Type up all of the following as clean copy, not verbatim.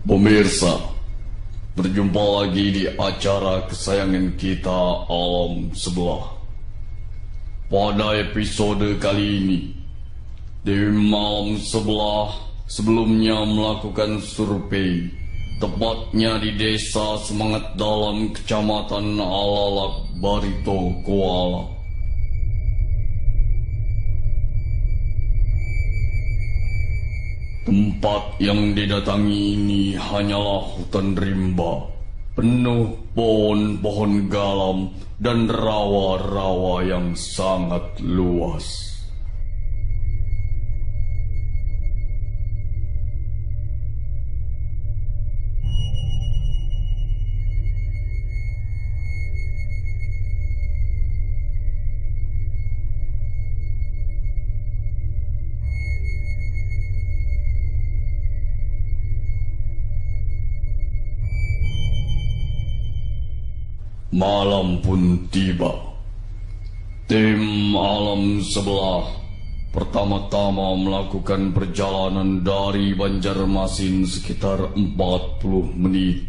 Pemirsa, berjumpa lagi di acara kesayangan kita Alam Sebelah. Pada episode kali ini, tim Alam Sebelah sebelumnya melakukan survei, tepatnya di Desa Semangat Dalam, Kecamatan Alalak, Barito, Kuala. Tempat yang didatangi ini hanyalah hutan rimba, penuh pohon-pohon galam dan rawa-rawa yang sangat luas. Malam pun tiba. Tim Alam Sebelah pertama-tama melakukan perjalanan dari Banjarmasin sekitar 40 menit.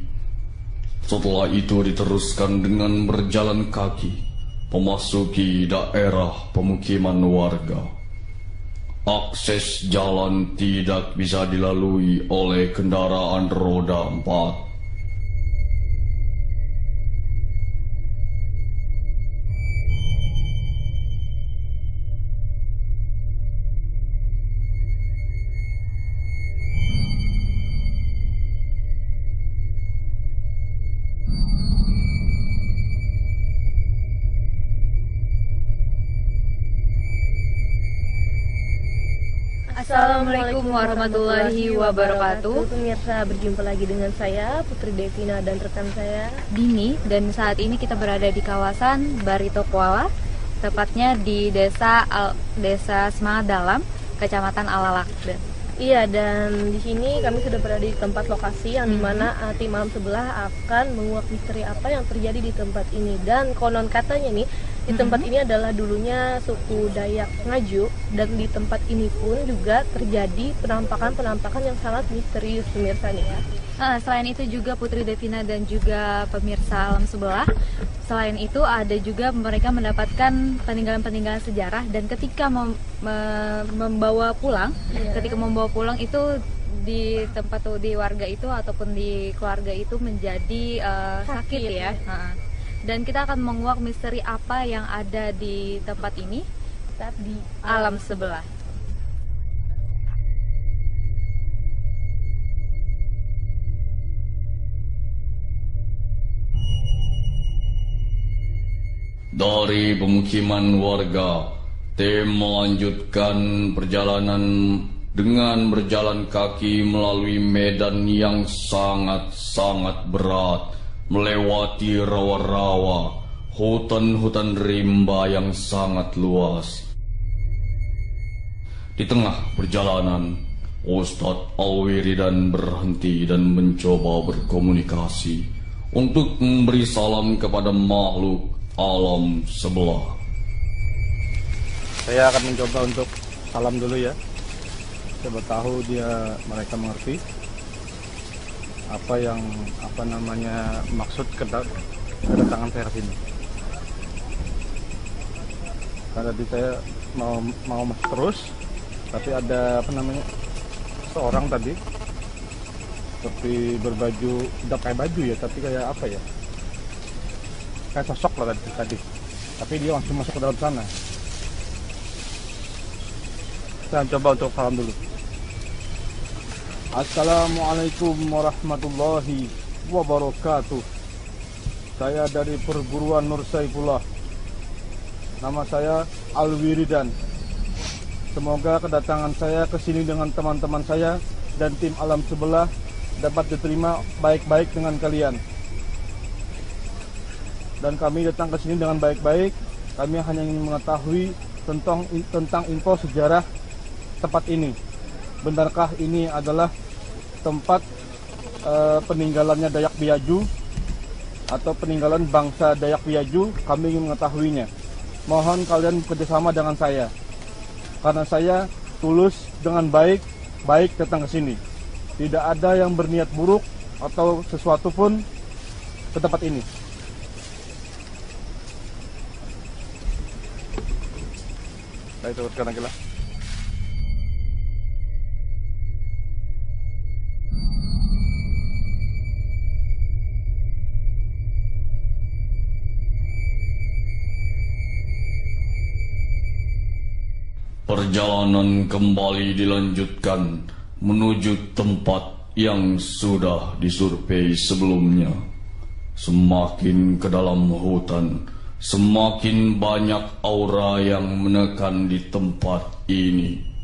Setelah itu diteruskan dengan berjalan kaki memasuki daerah pemukiman warga. Akses jalan tidak bisa dilalui oleh kendaraan roda 4. Assalamualaikum warahmatullahi wabarakatuh. Pemirsa, berjumpa lagi dengan saya Putri Devina dan rekan saya Dini, dan saat ini kita berada di kawasan Barito Kuala, tepatnya di Desa Semangat Dalam, Kecamatan Alalak. Iya, dan di sini kami sudah berada di tempat lokasi yang dimana tim Alam Sebelah akan menguak misteri apa yang terjadi di tempat ini. Dan konon katanya nih, di tempat ini adalah dulunya suku Dayak Ngaju, dan di tempat ini pun juga terjadi penampakan-penampakan yang sangat misterius, pemirsa nih ya. Selain itu juga Putri Devina dan juga pemirsa Alam Sebelah, selain itu ada juga mereka mendapatkan peninggalan-peninggalan sejarah, dan ketika membawa pulang, itu di tempat di warga itu ataupun di keluarga itu menjadi sakit ya. Dan kita akan menguak misteri apa yang ada di tempat ini di Alam Sebelah. Dari pemukiman warga, tim melanjutkan perjalanan dengan berjalan kaki melalui medan yang sangat-sangat berat, melewati rawa-rawa, hutan-hutan rimba yang sangat luas. Di tengah perjalanan, Ustadz Alwiridan berhenti dan mencoba berkomunikasi untuk memberi salam kepada makhluk Alam Sebelah. Saya akan mencoba untuk salam dulu ya. Coba tahu mereka mengerti apa maksud kedatangan saya ke sini. Karena tadi saya mau masuk terus, tapi ada seorang tadi seperti berbaju, tidak kayak baju ya, tapi kayak apa ya? Kayak sosok lah tadi. Tapi dia langsung masuk ke dalam sana. Saya coba untuk salam dulu. Assalamualaikum warahmatullahi wabarakatuh. Saya dari perguruan Nur Saifullah. Nama saya Alwiridan. Semoga kedatangan saya ke sini dengan teman-teman saya dan tim Alam Sebelah dapat diterima baik-baik dengan kalian. Dan kami datang ke sini dengan baik-baik. Kami hanya ingin mengetahui tentang info sejarah tempat ini. Benarkah ini adalah tempat peninggalannya Dayak Biaju atau peninggalan bangsa Dayak Biaju? Kami ingin mengetahuinya. Mohon kalian bekerjasama dengan saya, karena saya tulus dengan baik datang ke sini. tidak ada yang berniat buruk atau sesuatu pun ke tempat ini. Baik, teruskan lagi lah. Perjalanan kembali dilanjutkan menuju tempat yang sudah disurvei sebelumnya. Semakin ke dalam hutan, semakin banyak aura yang menekan di tempat ini.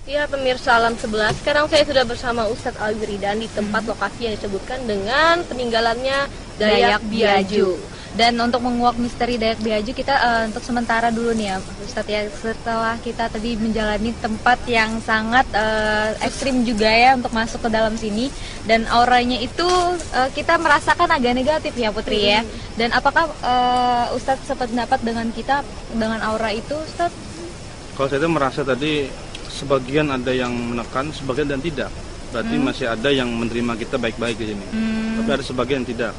Ya pemirsa Alam 11, sekarang saya sudah bersama Ustadz Alwiridan di tempat lokasi yang disebutkan dengan peninggalannya Dayak Biaju. Dan untuk menguak misteri Dayak Biaju kita untuk sementara dulu nih ya Ustadz ya, setelah kita tadi menjalani tempat yang sangat ekstrim juga ya untuk masuk ke dalam sini, dan auranya itu kita merasakan agak negatif ya Putri ya. Dan apakah Ustadz sependapat dengan kita dengan aura itu Ustadz? Kalau saya itu merasa tadi sebagian ada yang menekan, sebagian dan tidak. Berarti masih ada yang menerima kita baik-baik di sini. Tapi ada sebagian yang tidak.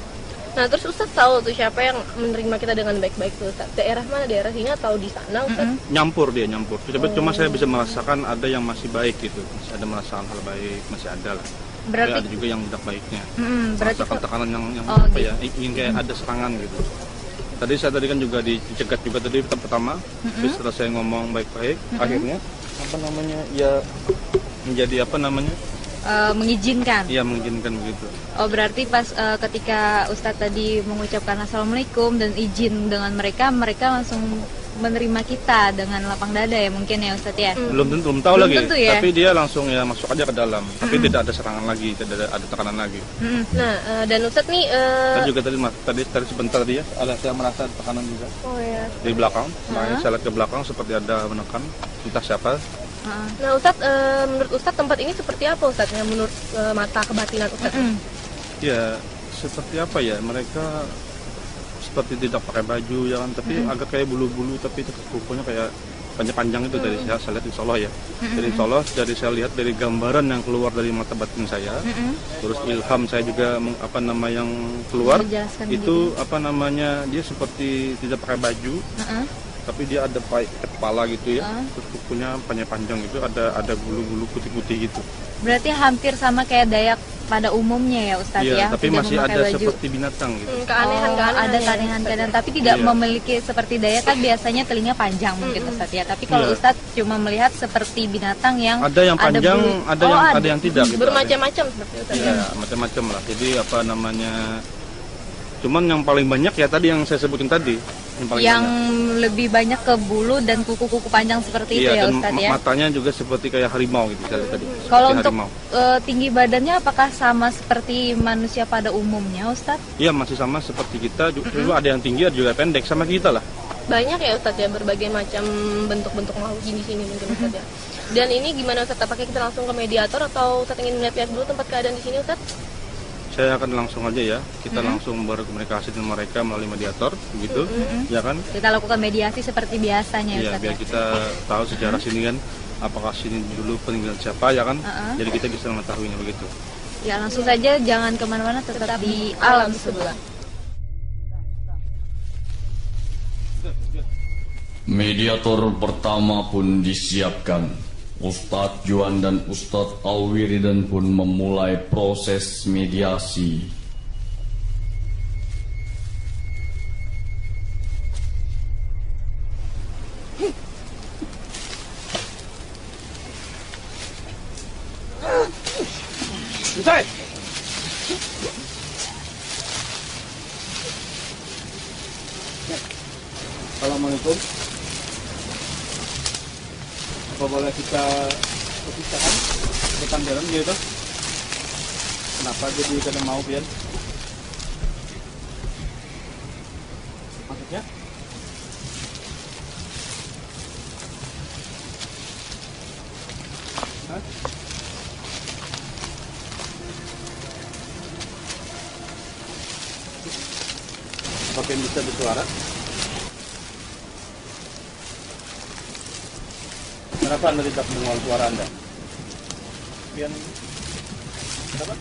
Nah terus Ustadz tahu tuh siapa yang menerima kita dengan baik-baik tuh Ustadz? Daerah mana? Daerah sini atau di sana Ustadz? Nyampur dia, nyampur. Cuma saya bisa merasakan ada yang masih baik gitu. Masih ada merasakan hal baik, masih ada lah. Berarti Tapi ada juga yang tidak baiknya. berarti Merasakan tekanan yang Oh, apa gitu. ya, ingin kayak ada serangan gitu. Tadi saya kan juga dicegat juga tadi pertama. Tapi setelah saya ngomong baik-baik, akhirnya apa namanya ya menjadi apa namanya mengizinkan. ya mengizinkan begitu. Oh berarti pas ketika Ustadz tadi mengucapkan Assalamualaikum dan izin dengan mereka langsung menerima kita dengan lapang dada ya mungkin ya Ustadz ya. Belum tahu Belum lagi, tentu ya. tapi dia langsung ya masuk aja ke dalam, tapi tidak ada serangan lagi, tidak ada tekanan lagi. Nah dan Ustadz nih Tadi juga tadi sebentar dia ada saya merasa tekanan juga oh ya. di belakang. Nah, saya lihat ke belakang seperti ada menekan entah siapa. Nah Ustadz menurut Ustadz tempat ini seperti apa Ustadz? Yang menurut mata kebatinan Ustadz? Ya seperti apa ya, mereka seperti tidak pakai baju ya kan, tapi agak kayak bulu-bulu, tapi itu kukunya kayak panjang-panjang itu dari saya lihat insya Allah ya. Dari insya Allah dari saya lihat dari gambaran yang keluar dari mata batin saya, terus ilham saya juga apa nama yang keluar Menjelaskan itu apa namanya dia seperti tidak pakai baju, tapi dia ada kepala gitu ya, terus kukunya panjang-panjang itu ada bulu-bulu putih-putih gitu. Berarti hampir sama kayak Dayak pada umumnya ya Ustadz Iya, ya. tapi tidak masih memakai ada baju. seperti binatang gitu. Keanehan-keanehan ada ya, keanehan-keanehan, tapi tidak Iya. memiliki seperti Dayak kan biasanya telinga panjang mungkin Ustadz ya. Tapi kalau Iya. Ustadz cuma melihat seperti binatang yang Ada yang panjang, bulu- ada yang tidak gitu. bermacam-macam seperti Ustadz. Iya, macam-macam lah. Jadi apa namanya? Cuman yang paling banyak ya tadi yang saya sebutin tadi, yang paling yang banyak. lebih banyak ke bulu dan kuku-kuku panjang seperti itu ya dan Ustadz ya. matanya juga seperti kayak harimau gitu saya lihat tadi. Seperti Kalau untuk harimau. tinggi badannya apakah sama seperti manusia pada umumnya Ustadz? Iya, masih sama seperti kita, juga ada yang tinggi, ada juga pendek sama kita lah. Banyak ya Ustadz ya berbagai macam bentuk-bentuk makhluk di sini mungkin Ustadz ya. Dan ini gimana Ustadz? Apakah kita langsung ke mediator atau Ustadz ingin melihat dulu tempat keadaan di sini Ustadz? Saya akan langsung aja ya, kita langsung berkomunikasi dengan mereka melalui mediator, begitu, ya kan? Kita lakukan mediasi seperti biasanya ya Iya, Ustadz biar ya. kita tahu sejarah sini kan, apakah sini dulu peninggalan siapa ya kan? Jadi kita bisa mengetahuinya begitu. Ya langsung saja, jangan kemana-mana, tetap di alam sebelah. Mediator pertama pun disiapkan. Ustadz Juan dan Ustadz Alwiridan pun memulai proses mediasi. Assalamualaikum. Apa boleh kita perpisahkan depan jalan gitu? Kenapa jadi kada mau Pian? Maksudnya? Hah? Apakah yang bisa bersuara? Kenapa Anda tidak mendengar suara Anda? Biar kenapa?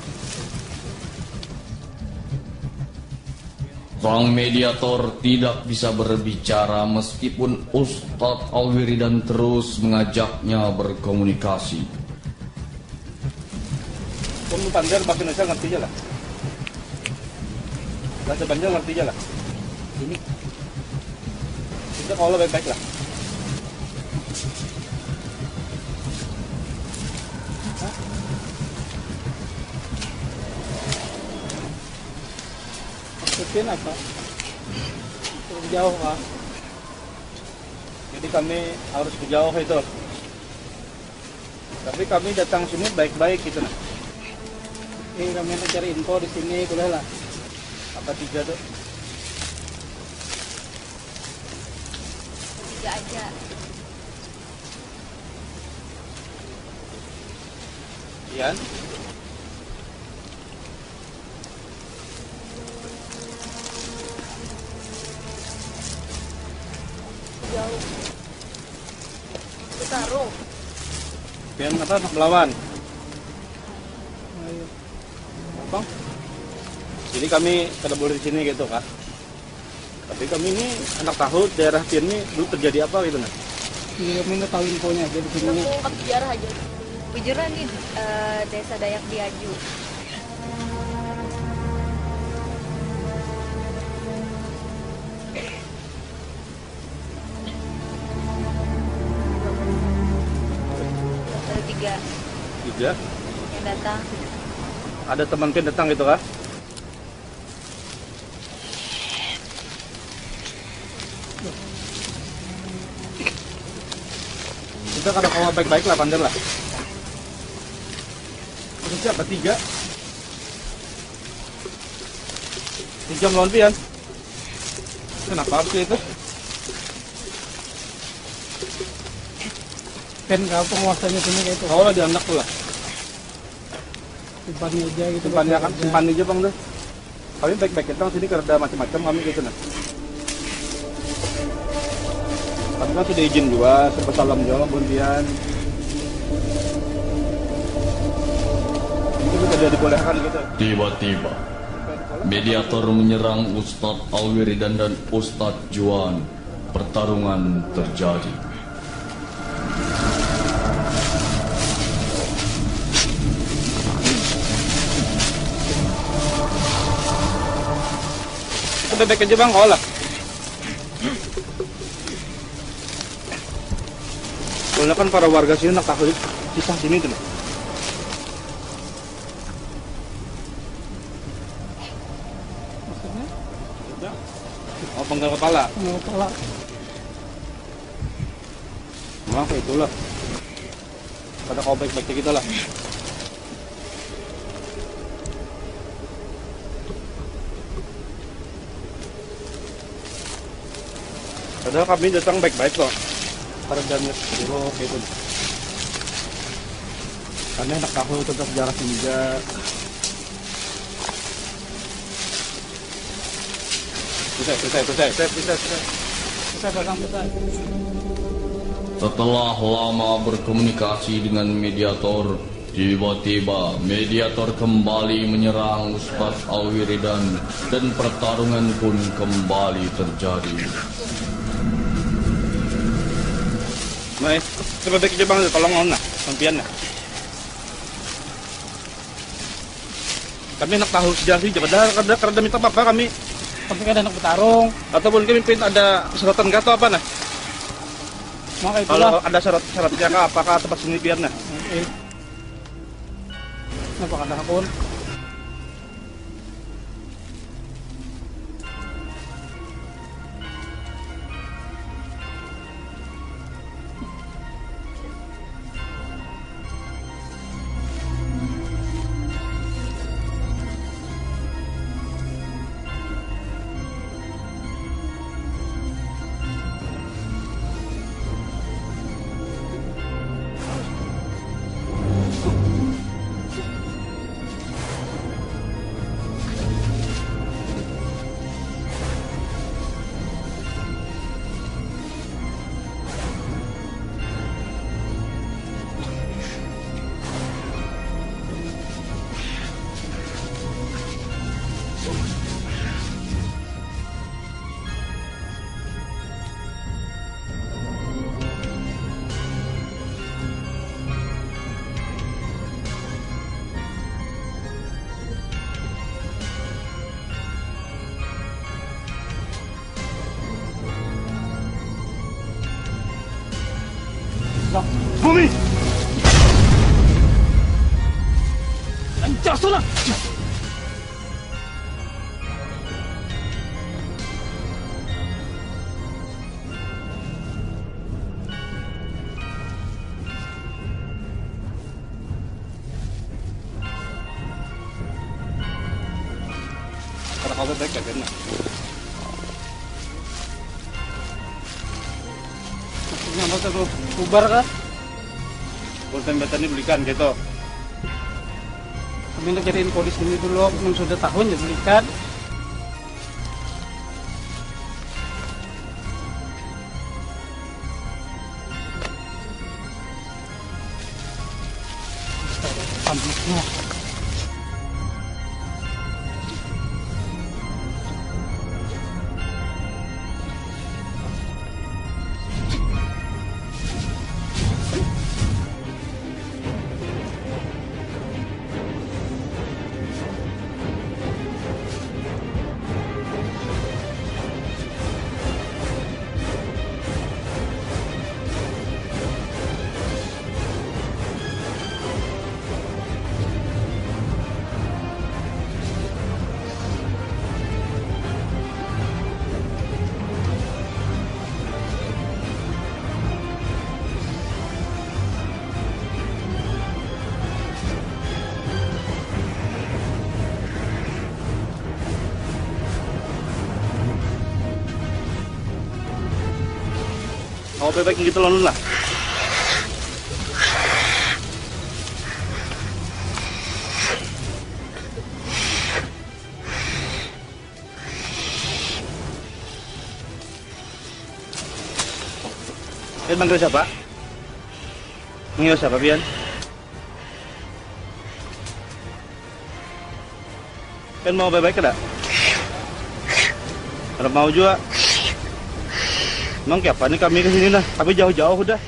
Sang mediator tidak bisa berbicara meskipun Ustadz Al-Wiridan terus mengajaknya berkomunikasi. Kamu pandai bahasa Indonesia ngerti aja lah. Bahasa Banjar ngerti aja lah. Ini kita kalau baik-baik lah. Maksudnya apa? Jauh kah? Jadi kami harus ke jauh itu. Tapi kami datang sini baik-baik gitu nah. Kami cari info di sini boleh lah. Apa 3 tuh? 3 aja. Ian? Jauh. Bertarung. Ian apa? Melawan? Bang? Jadi kami kada boleh di sini gitu kak. Tapi kami ini anak tahu daerah Pian ini dulu terjadi apa gitu nah. Iya, kami nggak tahu infonya aja di Kita sini. mengungkap sejarah aja. Bujurnya nih Desa Dayak Diaju. Ada 3 Tiga. yang datang. Ada teman Pian datang gitu kak. Kita kada kawa baik-baik lah pandai lah. Itu siapa? 3 melawan Pian. Kenapa harus itu? Kan kau penguasanya sini kayak itu. Kau lah dianak tuh lah. Simpannya aja gitu. Simpannya kan, simpan aja bang tuh. Kami baik-baik kita sini kerja macam-macam kami gitu nah. Kami kan sudah izin juga, serba salam juga bundian. Itu tidak dibolehkan gitu. Tiba-tiba, mediator menyerang Ustadz Al-Wiridan dan Ustadz Juan. Pertarungan terjadi. Kita baik aja bang, kau lah. Soalnya kan para warga sini nak tahu kisah sini tuh. Maksudnya? Oh penggal kepala. Mau tolak. Maaf itulah. Pada kau baik-baik kita lah. Padahal kami datang baik-baik kok. Para dan biro gitu. Karena enak tahu tentang sejarah sini juga. Selesai, Bang. Setelah lama berkomunikasi dengan mediator, tiba-tiba mediator kembali menyerang Ustadz Al-Wiridan dan pertarungan pun kembali terjadi. Nah, coba baik aja bang, tolong nona, sampian lah. Kami nak tahu sejarah sih, karena minta apa kami, Tapi kan anak bertarung. ataupun kami pengen ada syaratan kata apa nah? Maka itulah. Kalau ada syaratnya kah, apakah tempat sini biar nah? Kenapa kata akun? Bumi! Lancar sana! Kalau kau baik kan? Nyampe tuh bubar kan? Pulpen beta ini belikan gitu. Kami untuk jadi info di sini dulu, memang sudah tahun ya belikan. Pamuknya. Kau bebek gitu loh lah. Pian manggil siapa? Manggil siapa, Pian? Pian mau bebek tidak? Kalau mau juga. Emang kayak apa nih kami kesini nah? Kami jauh-jauh udah.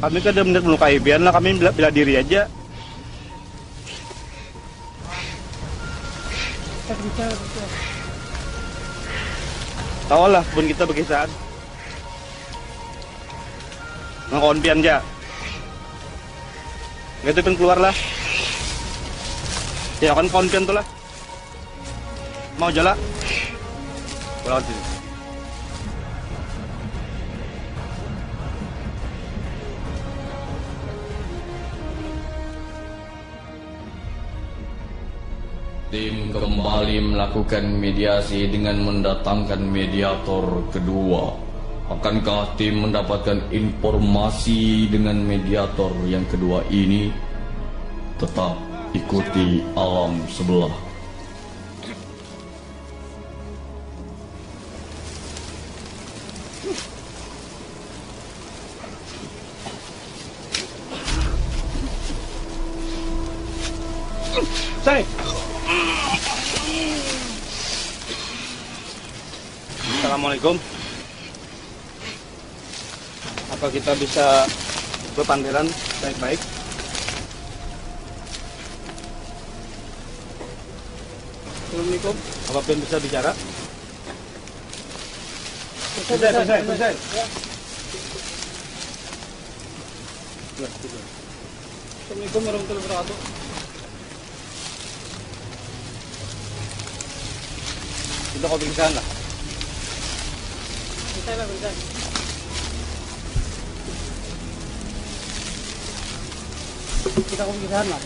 Kami kan benar melukai Pian lah, kami bela diri aja. Tahu lah, pun kita berkisah. Ngakon Pian aja. Gitu kan keluar lah. Ya kan kawan Pian tuh lah. Mau jalan? Pulang sini. Tim kembali melakukan mediasi dengan mendatangkan mediator kedua. Akankah tim mendapatkan informasi dengan mediator yang kedua ini? Tetap ikuti alam sebelah. Say. Assalamualaikum. Apa kita bisa berpandiran baik-baik? Assalamualaikum. Apa Pian bisa bicara? Selesai. Assalamualaikum warahmatullahi wabarakatuh. Kita kau pingsan lah. Bisa lah, bisa. Kita kau bisa lah.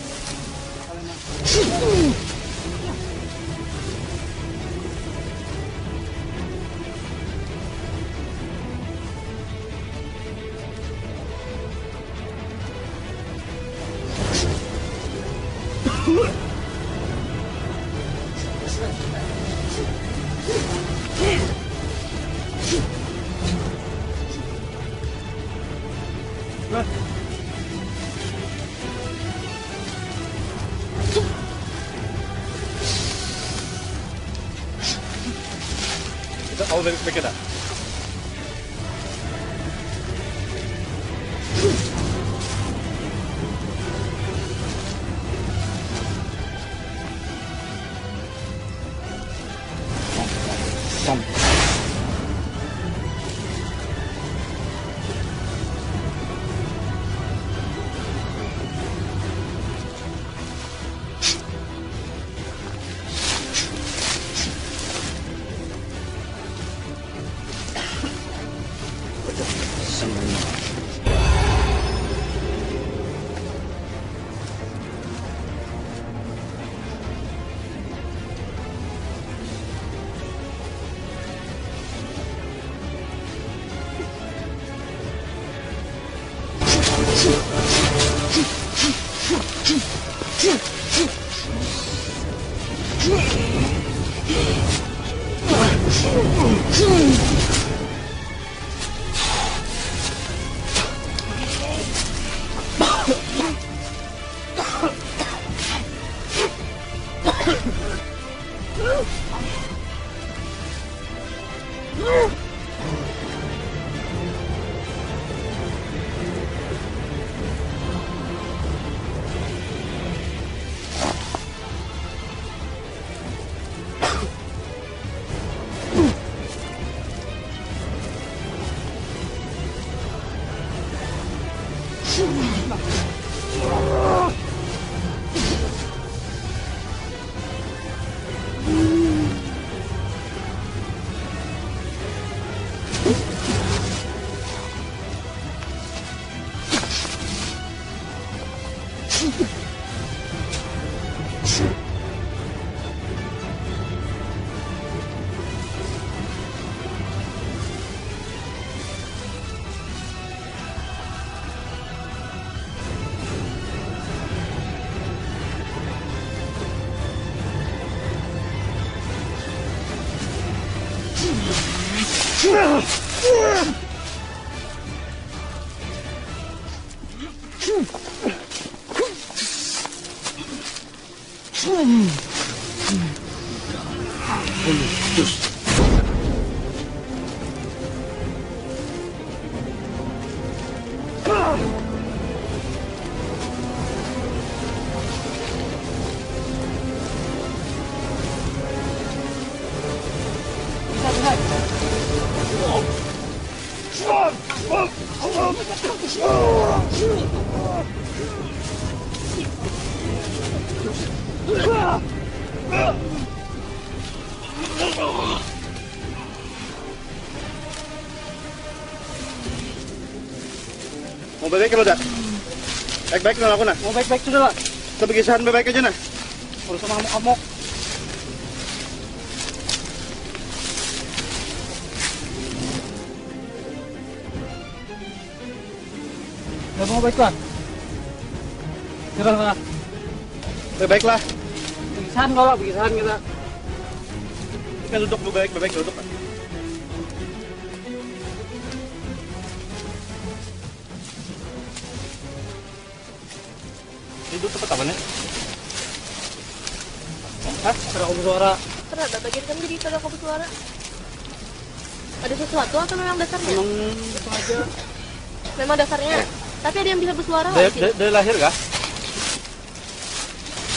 Kita kau baik-baik dah. Mau bebek lo dah? Baik-baik lah aku nah. Mau baik-baik sudah lah. Kita pergi baik aja nah. Kalau sama amok-amok. Ya mau baik lah. Kira lah. Baik lah. Pikisan kalau pikisan kita. Kita duduk dulu baik duduk. Hidup cepat apa nih? Hah? Ada kopi suara. Ternyata bagian kan jadi ada kopi suara. Ada sesuatu atau memang dasarnya? Memang itu aja. Memang dasarnya. Tapi ada yang bisa bersuara nggak sih? Dari lahir kah?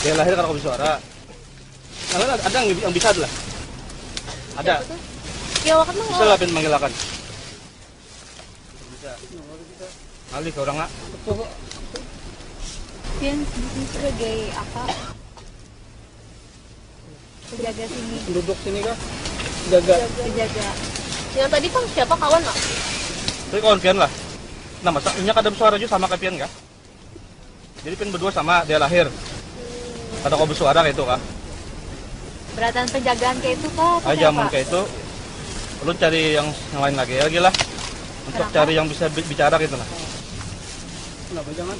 Dari lahir karena kopi suara. Ada yang bisa adalah. Ada. Siapa tuh? Ya wakat mah Bisa lah manggil akan. Bisa. Alih ke orang lah. Pian disebut sebagai apa? Penjaga sini. Duduk sini kah? Jaga. Penjaga. yang tadi kan siapa kawan nggak? Tapi kawan Pian lah. Nah masa minyak ada bersuara juga sama kayak Pian kah? Jadi Pian berdua sama dia lahir. Ada kau bersuara kayak itu kah? Beratan penjagaan kayak itu kah? atau Aja apa? kayak itu. Lu cari yang lain lagi lah. Untuk Kenapa? cari yang bisa bicara gitu lah. Kenapa jangan?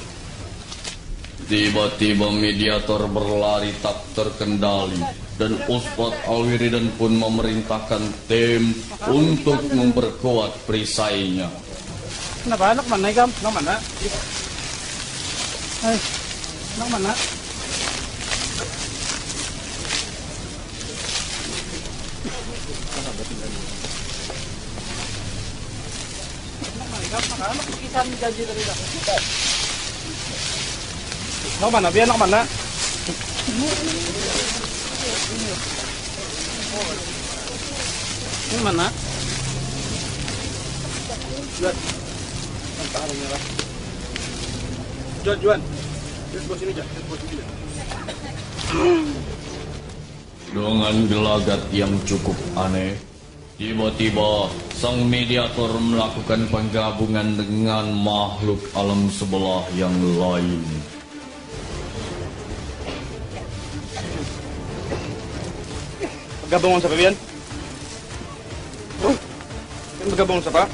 Tiba-tiba mediator berlari tak terkendali dan Ustadz Alwiridan pun memerintahkan tim untuk memperkuat perisainya. Kenapa? Anak mana ikam? Anak mana? Hai, anak mana? Anak mana ikam? Anak kisan gaji dari dah. Anak mana? Pian anak mana? Ini mana? Juan. Lihat bos ini aja. Dengan gelagat yang cukup aneh, tiba-tiba sang mediator melakukan penggabungan dengan makhluk alam sebelah yang lain. Bergabung sama siapa Pian? Pian bergabung sama siapa?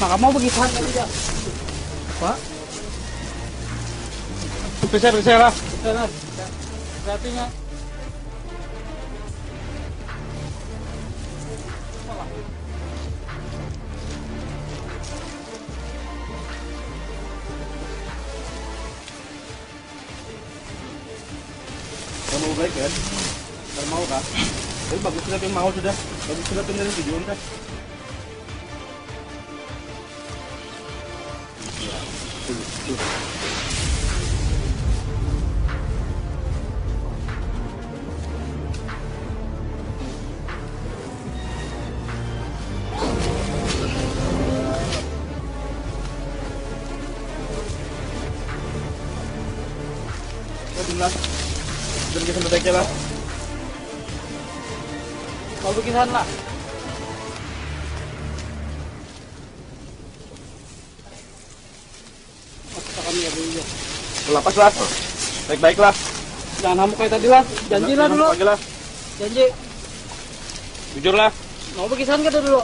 Maka mau begitu saja. Pak. Periksa lah. Berartinya Kamu mau baik kan? Kamu mau kah? Tapi bagus sudah yang mau sudah. Bagus sudah dari tujuan kan? Dan kita berbaiknya lah. mau bikisan lah. Masa kami ya dulu. Lepas lah. Baik-baik lah. Jangan hamuk kayak tadi lah. Janji lah dulu. Lagi lah. Janji. Jujur lah. Mau bikisan kita dulu.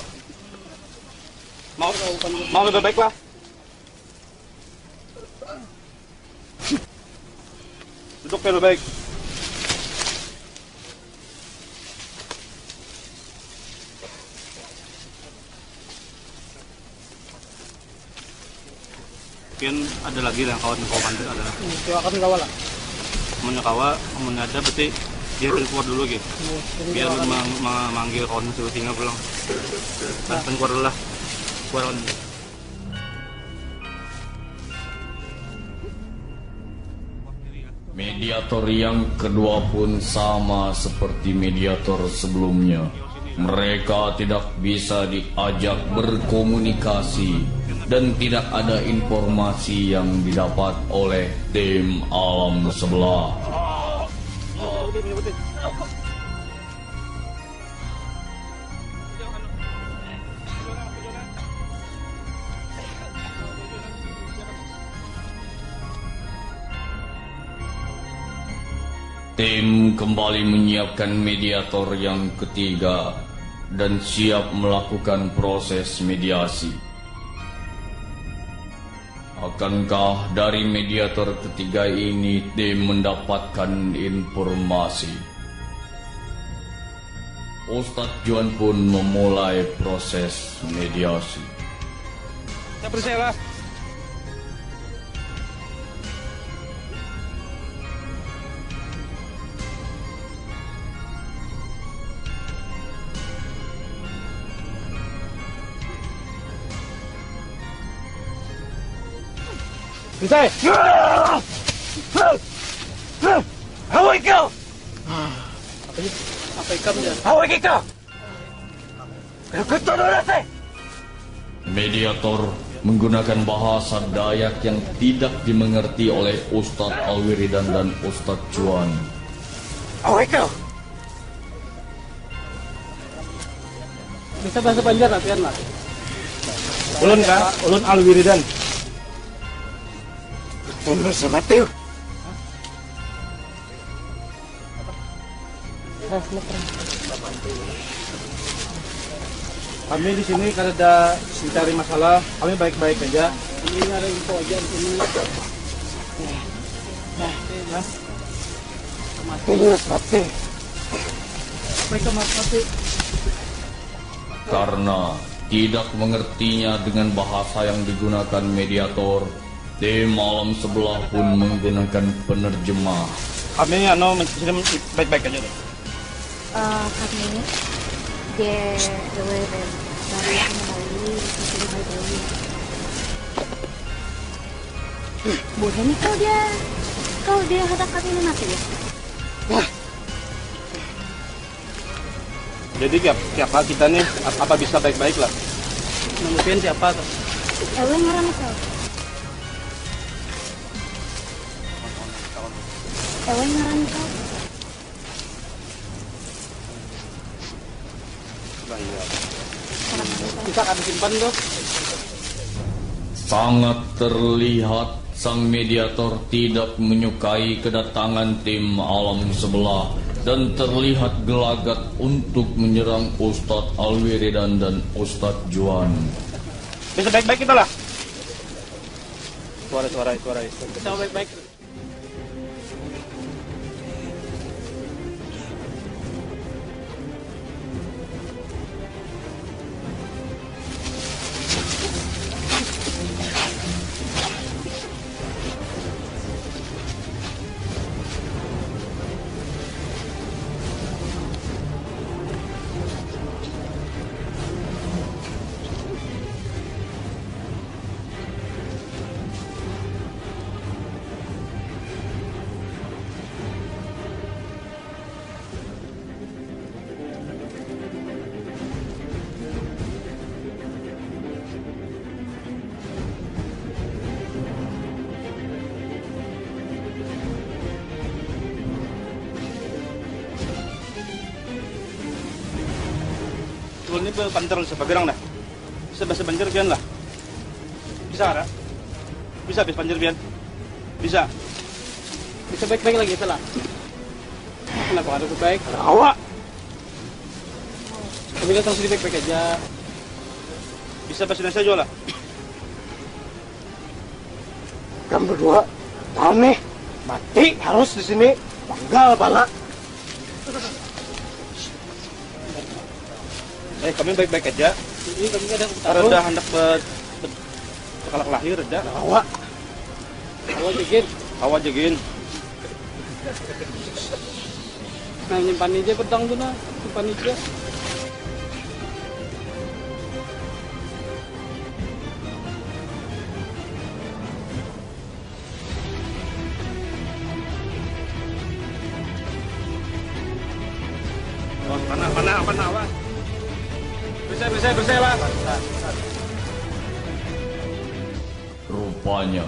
Mau lebih baik lah. Duduk lebih baik. Mungkin ada lagi yang kawan-kawan itu adalah Silakan kawan lah. amunnya kawa, amunnya ada berarti dia akan keluar dulu gitu. Biar memanggil kawan suruh tinggal pulang. Dan keluar dulu lah. Keluar kawan. Mediator yang kedua pun sama seperti mediator sebelumnya. Mereka tidak bisa diajak berkomunikasi dan tidak ada informasi yang didapat oleh tim alam sebelah. Tim kembali menyiapkan mediator yang ketiga dan siap melakukan proses mediasi. Akankah dari mediator ketiga ini tim mendapatkan informasi? Ustadz Juan pun memulai proses mediasi. Saya percaya lah. Bisa. Hawa ikaw. Apa ikan dia? Hawa ikaw. Kau Mediator menggunakan bahasa Dayak yang tidak dimengerti oleh Ustadz Alwiridan dan Ustadz Juan. Hawa ikaw. Bisa bahasa Banjar latihan lah. Ulun kah? Ulun Alwiridan. Ulun sa Mateo. Kami di sini karena ada mencari masalah, kami baik-baik aja. Ini ada info aja di sini. Mati. Mereka mati. Karena tidak mengertinya dengan bahasa yang digunakan mediator, tim alam sebelah pun menggunakan penerjemah. Kami sini baik-baik aja deh. Kami DWR dari kembali sesuai baik-baik. Boleh nih kau dia hendak kami nanti ya. Jadi tiap hal kita nih apa bisa baik-baik lah. Mungkin siapa tuh? Ewe ngaran kau. Ewe ngaran kau. Kita akan simpan tuh. Sangat terlihat sang mediator tidak menyukai kedatangan tim alam sebelah dan terlihat gelagat untuk menyerang Ustadz Alwiridan dan Ustadz Juan. Bisa baik-baik kita lah. Suara. Coba baik-baik. Ini panter sa pagirang na. Bisa bahasa banjir bian lah. Bisa ada? Bisa bahasa banjir bian? Bisa. Bisa baik-baik lagi itulah. Kenapa ada baik? Awak. Kami datang sini baik-baik aja. Bisa bahasa Indonesia juga lah. Kamu berdua aneh, mati harus di sini. Panggal pala. Kami baik-baik aja. Ini kami ada udah hendak bekalak lahir reda. Awak jegin. Nah, nyimpan aja pedang tuh nah, simpan aja. Panah, awas. Bersih lah. Rupanya,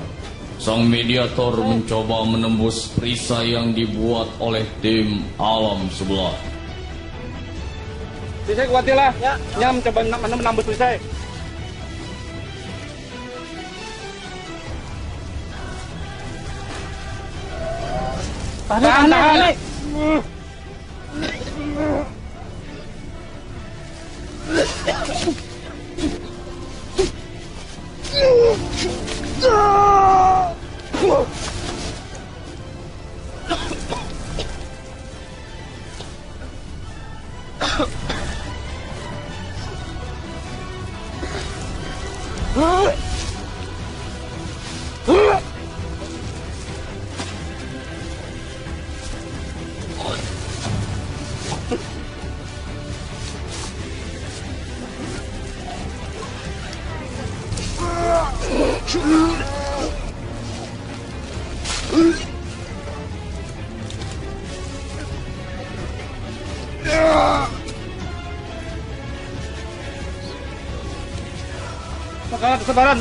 sang mediator mencoba menembus perisai yang dibuat oleh tim alam sebelah. Perisai kuatilah. Ya. Nyam coba menembus perisai. Tahan.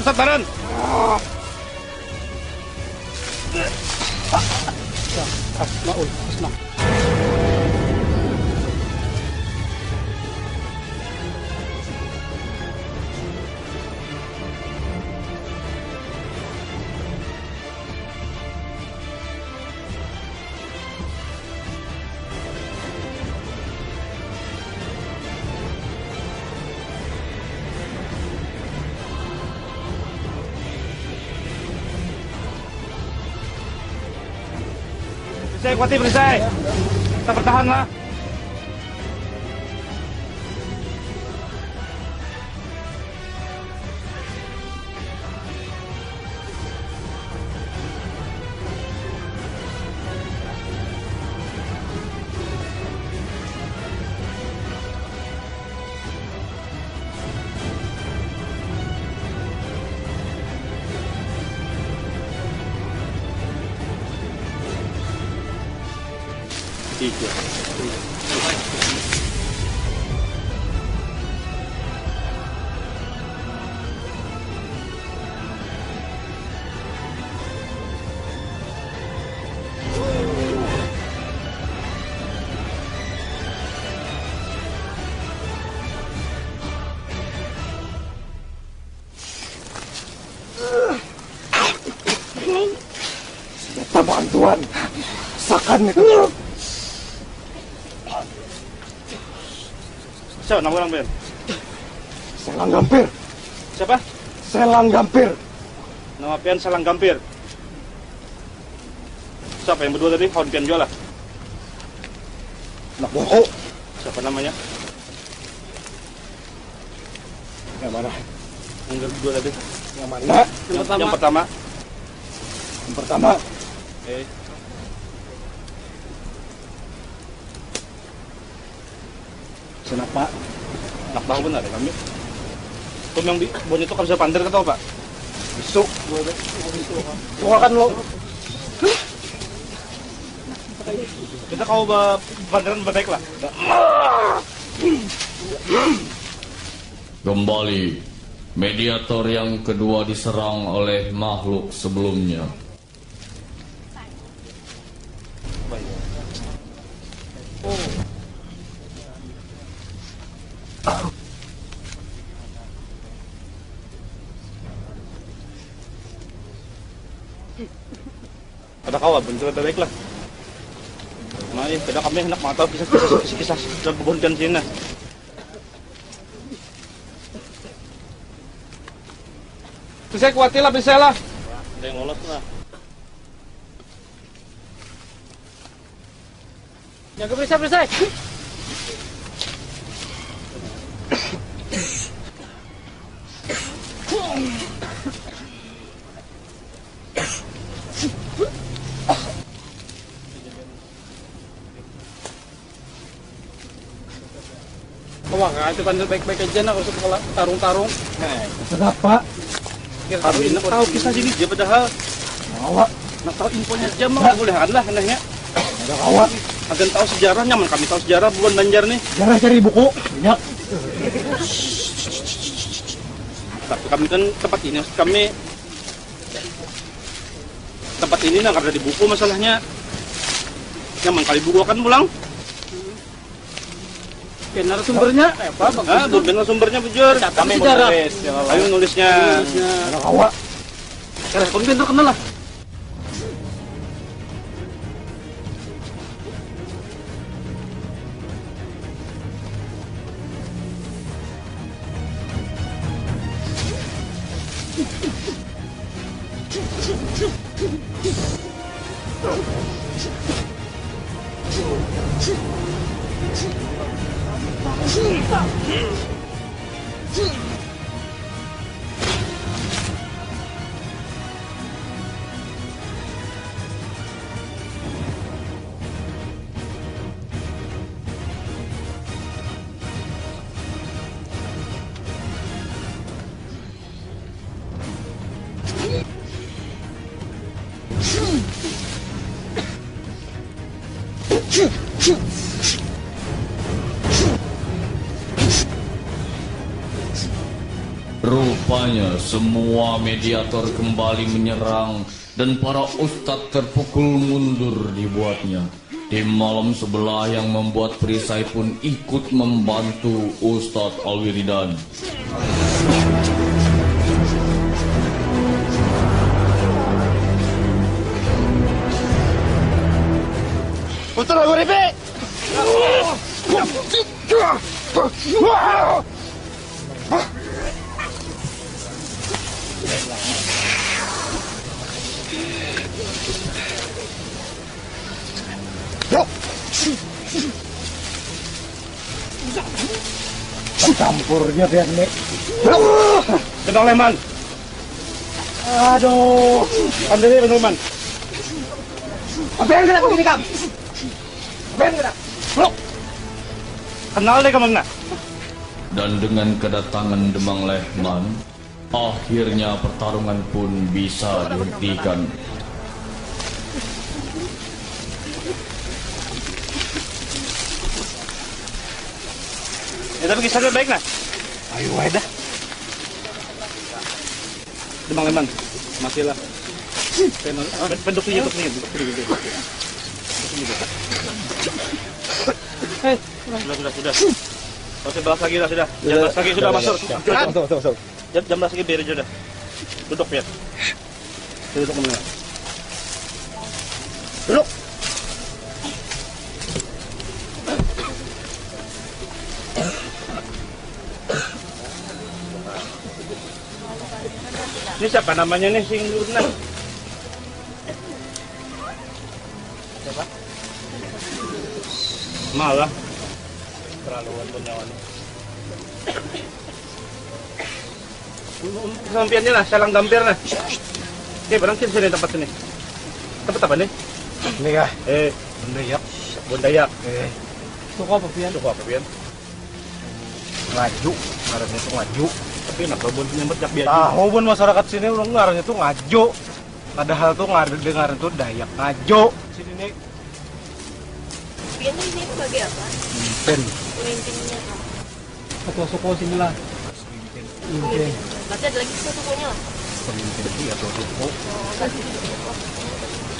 Kesabaran. Perisai kuati, perisai. Kita bertahan lah. Senjata bantuan. Sakan itu. Siapa nama orang Ben? Selang Gampir. Siapa? Selang Gampir. Nama pian Salang Gampir. Siapa yang berdua tadi? Kawan pian jual lah. Anak boko. Siapa namanya? Yang mana? Yang berdua tadi. Yang mana? Yang pertama. Yang pertama. Kenapa? Nak tahu benar ya kami. Tum yang buat itu kan bisa pandir kata Pak. Besok. Kan lo. Kita kau pandiran baik lah. Kembali, mediator yang kedua diserang oleh makhluk sebelumnya. Ada kau bentuk baik lah. Mari kita kami hendak mau tahu kisah dan kebunkan sini. Bisa kuatir lah, bisa lah. Ada yang lolos lah. Jaga bisa. Wah, nggak itu pandai baik-baik aja nak usah tarung-tarung. Kenapa? Harus nak tahu kisah sini dia padahal. Awak. Nak tahu infonya aja mah boleh lah anehnya. Ada awak. Akan tahu sejarahnya, man kami tahu sejarah bukan Banjar nih. Jarang cari buku. Banyak. Tapi kami kan tempat ini nak ada di buku masalahnya. Yang mangkali buku akan pulang. Narasumbernya apa? Bukan narasumbernya bujur. Kami sejarah. Ayo nulisnya. Ada awak. Kau pintar kenal lah. Rupanya semua mediator kembali menyerang dan para ustadz terpukul mundur dibuatnya. Tim malam sebelah yang membuat perisai pun ikut membantu Ustadz Alwiridan. Ustaz Alwiridan. Campurnya biar nih. Tenang Leman. Aduh. Pandai Leman. Apa yang kena begini kamu? Apa yang kena? Kenal deh kamu nak. Dan dengan kedatangan Demang Lehman, akhirnya pertarungan pun bisa dihentikan. Ya tapi kisahnya baik nah. Ayo dah. Demang Leman. Masih lah. Penduk sini. Sudah. Masih balas lagi lah sudah. Jam balas lagi sudah masuk. Jam balas lagi biar sudah. Duduk biar. Duduk kemana? Duduk. Ini siapa namanya nih sing Luna? Siapa? Malah terlaluan penyawannya. Sampiannya lah, salang dampir lah. Oke, berangkat sini tempat sini. Tempat apa nih? Ini kah? Bundayak. Bundayak. Suka apa pian? Suka apa pian? Ngaju, ngarannya tuh ngaju. Tapi enak kalau nyambut jak biasa. Tahu pun masyarakat sini udah ngarannya tuh ngaju. Padahal tuh ngaran tuh Dayak ngaju. Sini nih. Pian ini sebagai apa? Ben. Pemimpinnya apa? Ketua suku sini lah. Pemimpin. Berarti ada lagi sukunya lah. Pemimpin dia tuh suku.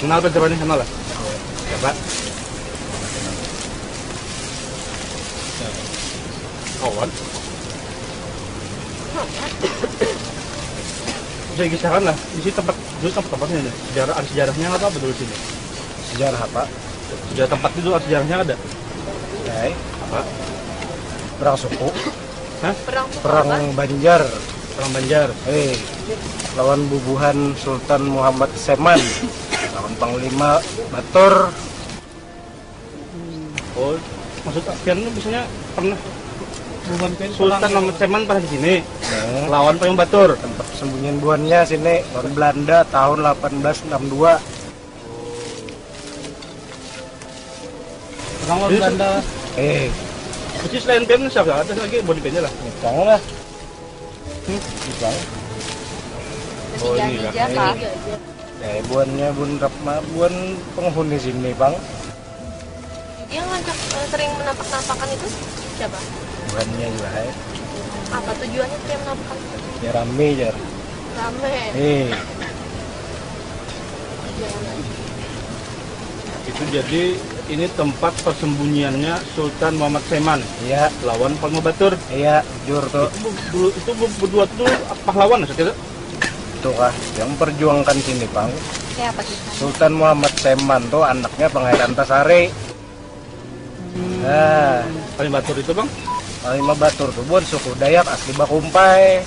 Kenal apa siapa nih? Kenal lah. Siapa? Kawan. Bisa kisahkan lah. Di sini tempatnya ada. Sejarah ada sejarahnya apa dulu sini? Sejarah apa? Sejarah tempat itu ada sejarahnya ada. Apa? Perang suku. Hah? Perang Banjar. Perang Banjar. Lawan bubuhan Sultan Muhammad Seman. Lawan Panglima Batur. Oh, maksud Pian itu biasanya pernah Bukan pian Sultan Muhammad Seman pernah di sini. Lawan Payung Batur. Tempat persembunyian buannya sini lawan Belanda tahun 1862. perang lawan Belanda. Jadi selain Pian siapa? Ada lagi body Piannya lah. Nikang lah. Nikang. Oh, ini Tiga lah. Kak. Buannya Bun Rapma, buan penghuni sini, Bang. Yang ngajak sering menapak-napakan itu siapa? Buannya juga. Apa tujuannya sering menapakan itu? Ya rame jar. Rame. Itu jadi ini tempat persembunyiannya Sultan Muhammad Seman. Iya, Lawan Panglima Batur. iya, jur tuh. Itu berdua tuh pahlawan maksudnya. Tuh kah, yang perjuangkan sini, Bang. Kayak apa kita? Sultan Muhammad Seman tuh anaknya Pangeran Antasari. Nah, Panglima Batur itu bang. Panglima Batur tuh buan suku Dayak asli Bakumpai.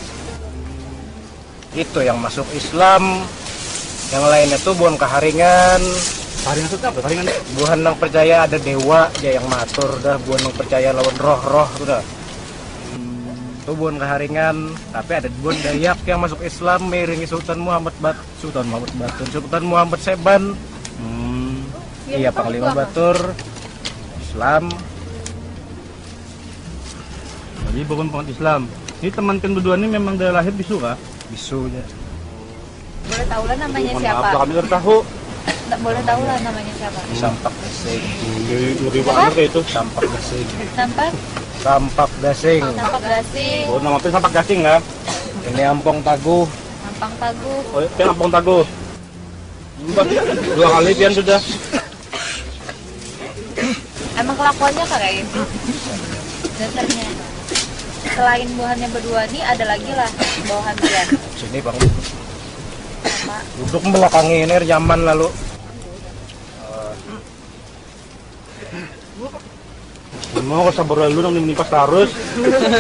Itu yang masuk Islam. Yang lainnya tuh buan Kaharingan. Karingan itu apa? Karingan. Buan yang percaya ada dewa, dia yang matur dah. Buan yang percaya lawan roh-roh tuh dah. Itu buan Kaharingan, tapi ada buan Dayak yang masuk Islam miringi Sultan Muhammad Batur, Sultan Muhammad Seban. Iya, Panglima Batur Islam. Jadi bukan penganut Islam. Ini teman Pian berdua ini memang dari lahir bisu kah? Bisunya. Boleh tahu lah namanya Mohon siapa? maaf, kami baru tahu. Nggak boleh tahu lah namanya siapa? Sampak Gasing. Ngeri banget kayak itu. Sampak Gasing. Sampak Sampak Gasing. Sampak Gasing, Oh, nama Pian Sampak Gasing kan? Ini Ampong Taguh. Sampang Taguh. Oh, Pian Ampong Taguh. Dua kali Pian sudah. Emang kelakuannya kayak gitu dasarnya. Selain buahannya berdua nih ada lagi lah bawahan dia. Sini Bang. Sama Duduk belakangi ini zaman lalu. Mau sabar dulu nang menipas terus.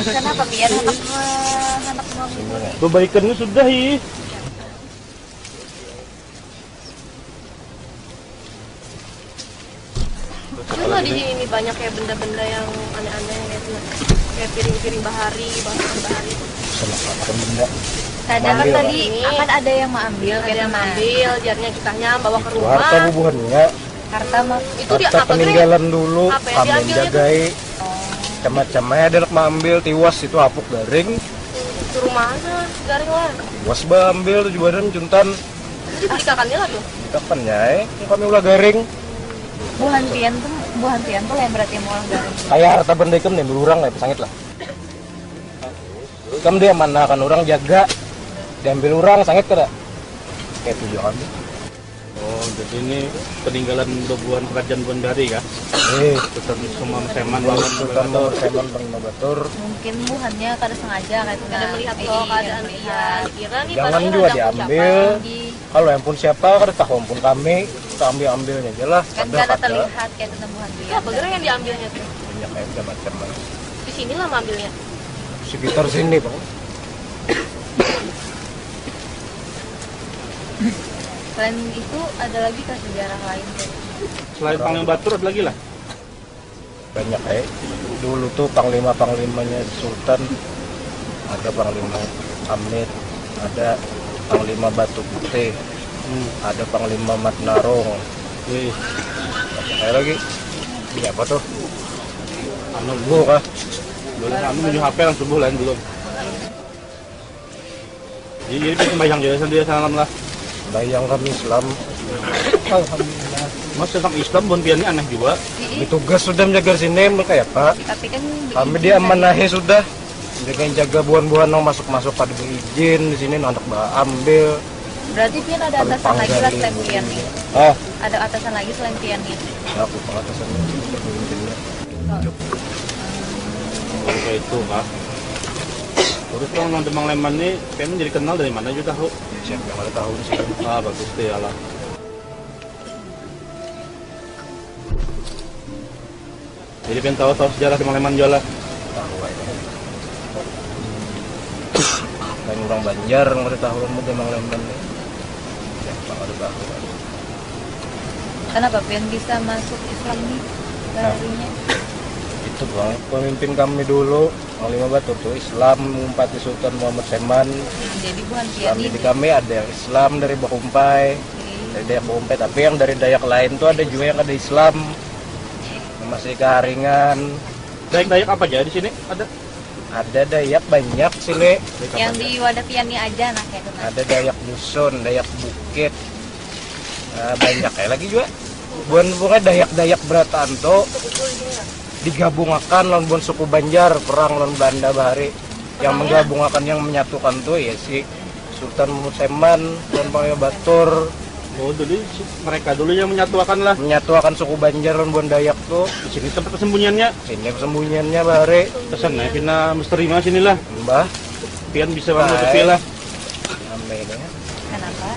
kenapa biar anak mau Kebaikannya sudah ih. Cuma di sini nih banyak kayak benda-benda yang aneh-aneh kayak piring-piring bahari, bahan bahari. Selamatkan benda. kadang kan Ambil, tadi akan ada yang mau ambil Ada yang mah. ambil, jarnya kitanya bawa ke rumah. Harta bubuhannya. Harta mah Itu dia Harta apa peninggalan dulu. Apa yang Kami diambilnya tuh? jagai. Macam-macamnya ada nak ambil tiwas itu apuk garing. Suruh mana? Garing lah. Tiwas ba ambil tujuh badan juntan. Itu dikakannya lah tuh. Kapan ya? Kami ulah garing. buahan pian tuh yang berarti mau dari Kayak harta benda ikem nih berurang lah pesangit lah. Kam dia mana kan orang jaga. Diambil orang sangit kada. Kayak tujuan. Oh, jadi ini peninggalan bubuhan kerajaan Bondari kah? Sultan semua Seman lawan Sultan Batur. Seman Panglima Batur. mungkin buahannya kada sengaja kayak itu Ada melihat loh keadaan dia. Kira nih Jangan padahal juga ada diambil. ucapan. Kalau yang pun siapa kada tahu pun kami kita ambilnya aja lah. kan Ada kada kada. terlihat kayak itu buahan Itu pian apa gerak yang diambilnya tuh? Banyak kayak macam-macam. Di sinilah ambilnya. Sekitar sini bang. Selain itu ada lagi kah sejarah lain? Selain Panglima Batur ada lagi lah. Banyak dulu tuh panglima-panglimanya Sultan, ada Panglima Amit, ada Panglima Batu Putih, ada Panglima Matnarong. Wih, Kayak lagi ini apa tuh? anu Bu kah? belum kami menuju HP lang subuh lain belum. Jadi bayang jadi sendiri salam lah. Bayang kami Islam. Alhamdulillah. Mas tentang Islam bon piannya aneh juga. Tugas sudah menjaga sini mereka ya Pak. Tapi kan Kami diamanahi sudah jaga buan-buan yang masuk-masuk pada berizin di sini anak ambil. berarti Pian ada atasan lagi lah selain Pian nih. Oh, Ada atasan lagi selain Pian nih. aku pengatasan pemimpinnya. Kayak itu Pak. Terus kalau nonton Demang Leman nih, pengen jadi kenal dari mana juga tahu. Siapa yang ada tahu di sini? Ah bagus deh Allah. Jadi pengen tahu sejarah Demang Leman juga lah. Tahu aja. Lain orang Banjar yang ada tahu mau Demang Leman nih. Siapa yang ada tahu? Kenapa Pian bisa masuk Islam nih darinya? Itu bang, pemimpin kami dulu Panglima Batur tuh Islam, Bupati Sultan Muhammad Seman. Jadi bukan Pian Islam ini. di kami ada yang Islam dari Bakumpai, dari Dayak Bakumpai, tapi yang dari Dayak lain tuh ada juga yang ada Islam, yang masih keharingan. Dayak apa aja di sini? Ada. Ada Dayak banyak sini. Yang di wadah Pian nih aja nah kayak gitu. Ada Dayak Dusun, Dayak Bukit, banyak kayak lagi juga. Bukan Dayak Bratanto digabungkan lawan bon suku Banjar perang lawan Belanda bahari. Yang menggabungkan yang menyatukan tuh ya si Sultan Muhammad Seman dan Panglima Batur. Oh dulu mereka dulu yang menyatukan lah. Menyatukan suku Banjar dan bon Dayak tuh. Di sini tempat persembunyiannya. Sini persembunyiannya bahari. Pesan ya, kena misteri mah sini lah. Mbah, Pian bisa menutupi lah. ambil ini. Kenapa?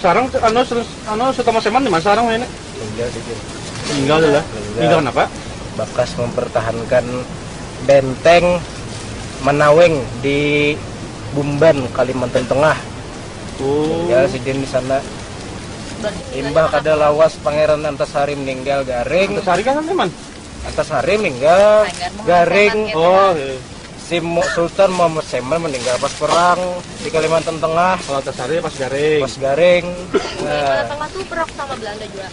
Sarang Sultan Seman di mana sarang ini? Tinggal sedikit. Tinggal lah. Tinggal kenapa? Bakas mempertahankan benteng Manaweng di Bumban, Kalimantan Tengah. Oh. Ya sidin di sana. Imbah kada lawas Pangeran Antasari meninggal Garing. Antasari kan teman. Antasari meninggal Garing. Oh. Si Sultan Muhammad Seman meninggal pas perang di Kalimantan Tengah. Kalau Antasari pas Garing. Pas Garing. Kalimantan Tengah tuh perang sama Belanda juga.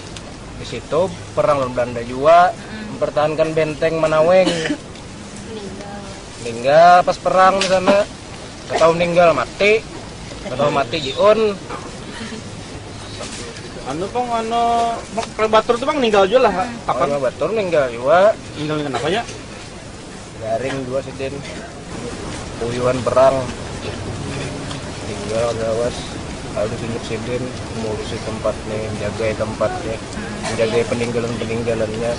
Di situ perang lawan Belanda juga mempertahankan benteng Manaweng. Meninggal pas perang di sana. Gak tahu meninggal mati. Gak tahu mati jiun. Kalau Batur tuh bang meninggal juga lah. Kapan? Panglima Batur meninggal juga. Meninggal kenapa ya? Garing dua sidin. Puyuhan perang. Tinggal gawas. Ada tunjuk sidin mengurusi tempatnya, menjaga tempatnya, menjaga peninggalannya.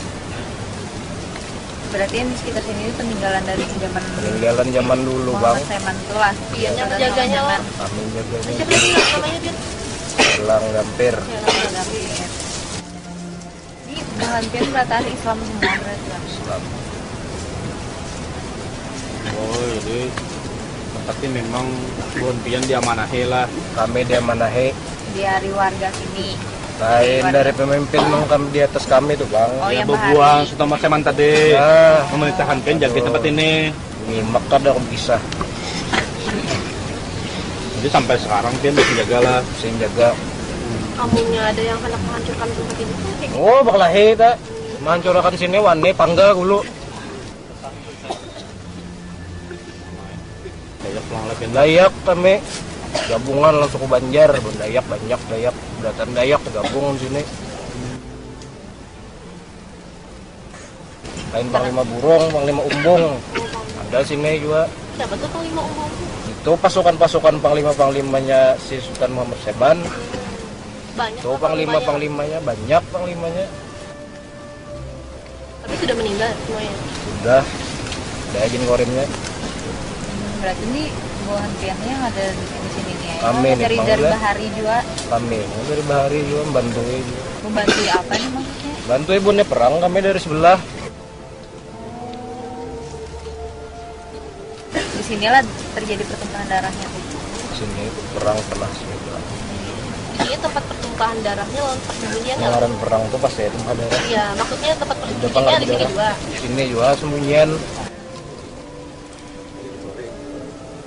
Berarti yang di sekitar sini itu peninggalan dari Zaman dulu bang. Muhammad Seman tuh lah. Yang menjaganya lah. Kami menjaganya. Siapa sih namanya dia? Elang Gampir. Ini Buhan Pian berarti Islam semua berarti Bang. Islam. Oh jadi berarti memang Buan Pian diamanahi lah. Kami diamanahi. Dari warga sini. Lain dari pemimpin kami di atas kami tuh bang. Oh, Ya yang berbuang Sultan Seman tadi. Nah, Memerintahkan Pian jaga tempat ini. nyimak kada bisa. Jadi sampai sekarang Pian masih jaga lah. Sing jaga. Kamunya ada yang hendak menghancurkan tempat ini tuh kayak Oh bakalahi tak. Mancurakan sini wane pangga dulu. Dayak pulang lah Pian. Dayak kami gabungan langsung suku Banjar, Dayak banyak Dayak, Beratan Dayak tergabung di sini. Lain Panglima Burung, Panglima Umbung, ada sini juga. siapa tuh Panglima Umum? Itu pasukan-pasukan panglima-panglimanya si Sultan Muhammad Seman. Banyak. Itu panglima-panglimanya banyak panglimanya. Tapi sudah meninggal semuanya. Sudah, ada izin korimnya. Berarti ini Buhan Pian yang ada di sini nih ya. Kami nih, dari Bang, Bahari juga. Kami dari Bahari juga membantu. Membantu apa nih maksudnya? Bantu ibunya perang kami dari sebelah. Di sinilah terjadi pertumpahan darahnya tuh. sini perang pernah sini. Di sini tempat pertumpahan darahnya lawan persembunyian ya? Kemarin perang tuh pas ya tempat darah. Iya, maksudnya tempat Depan persembunyiannya lagi di sini darah. juga. Di sini juga sembunyian.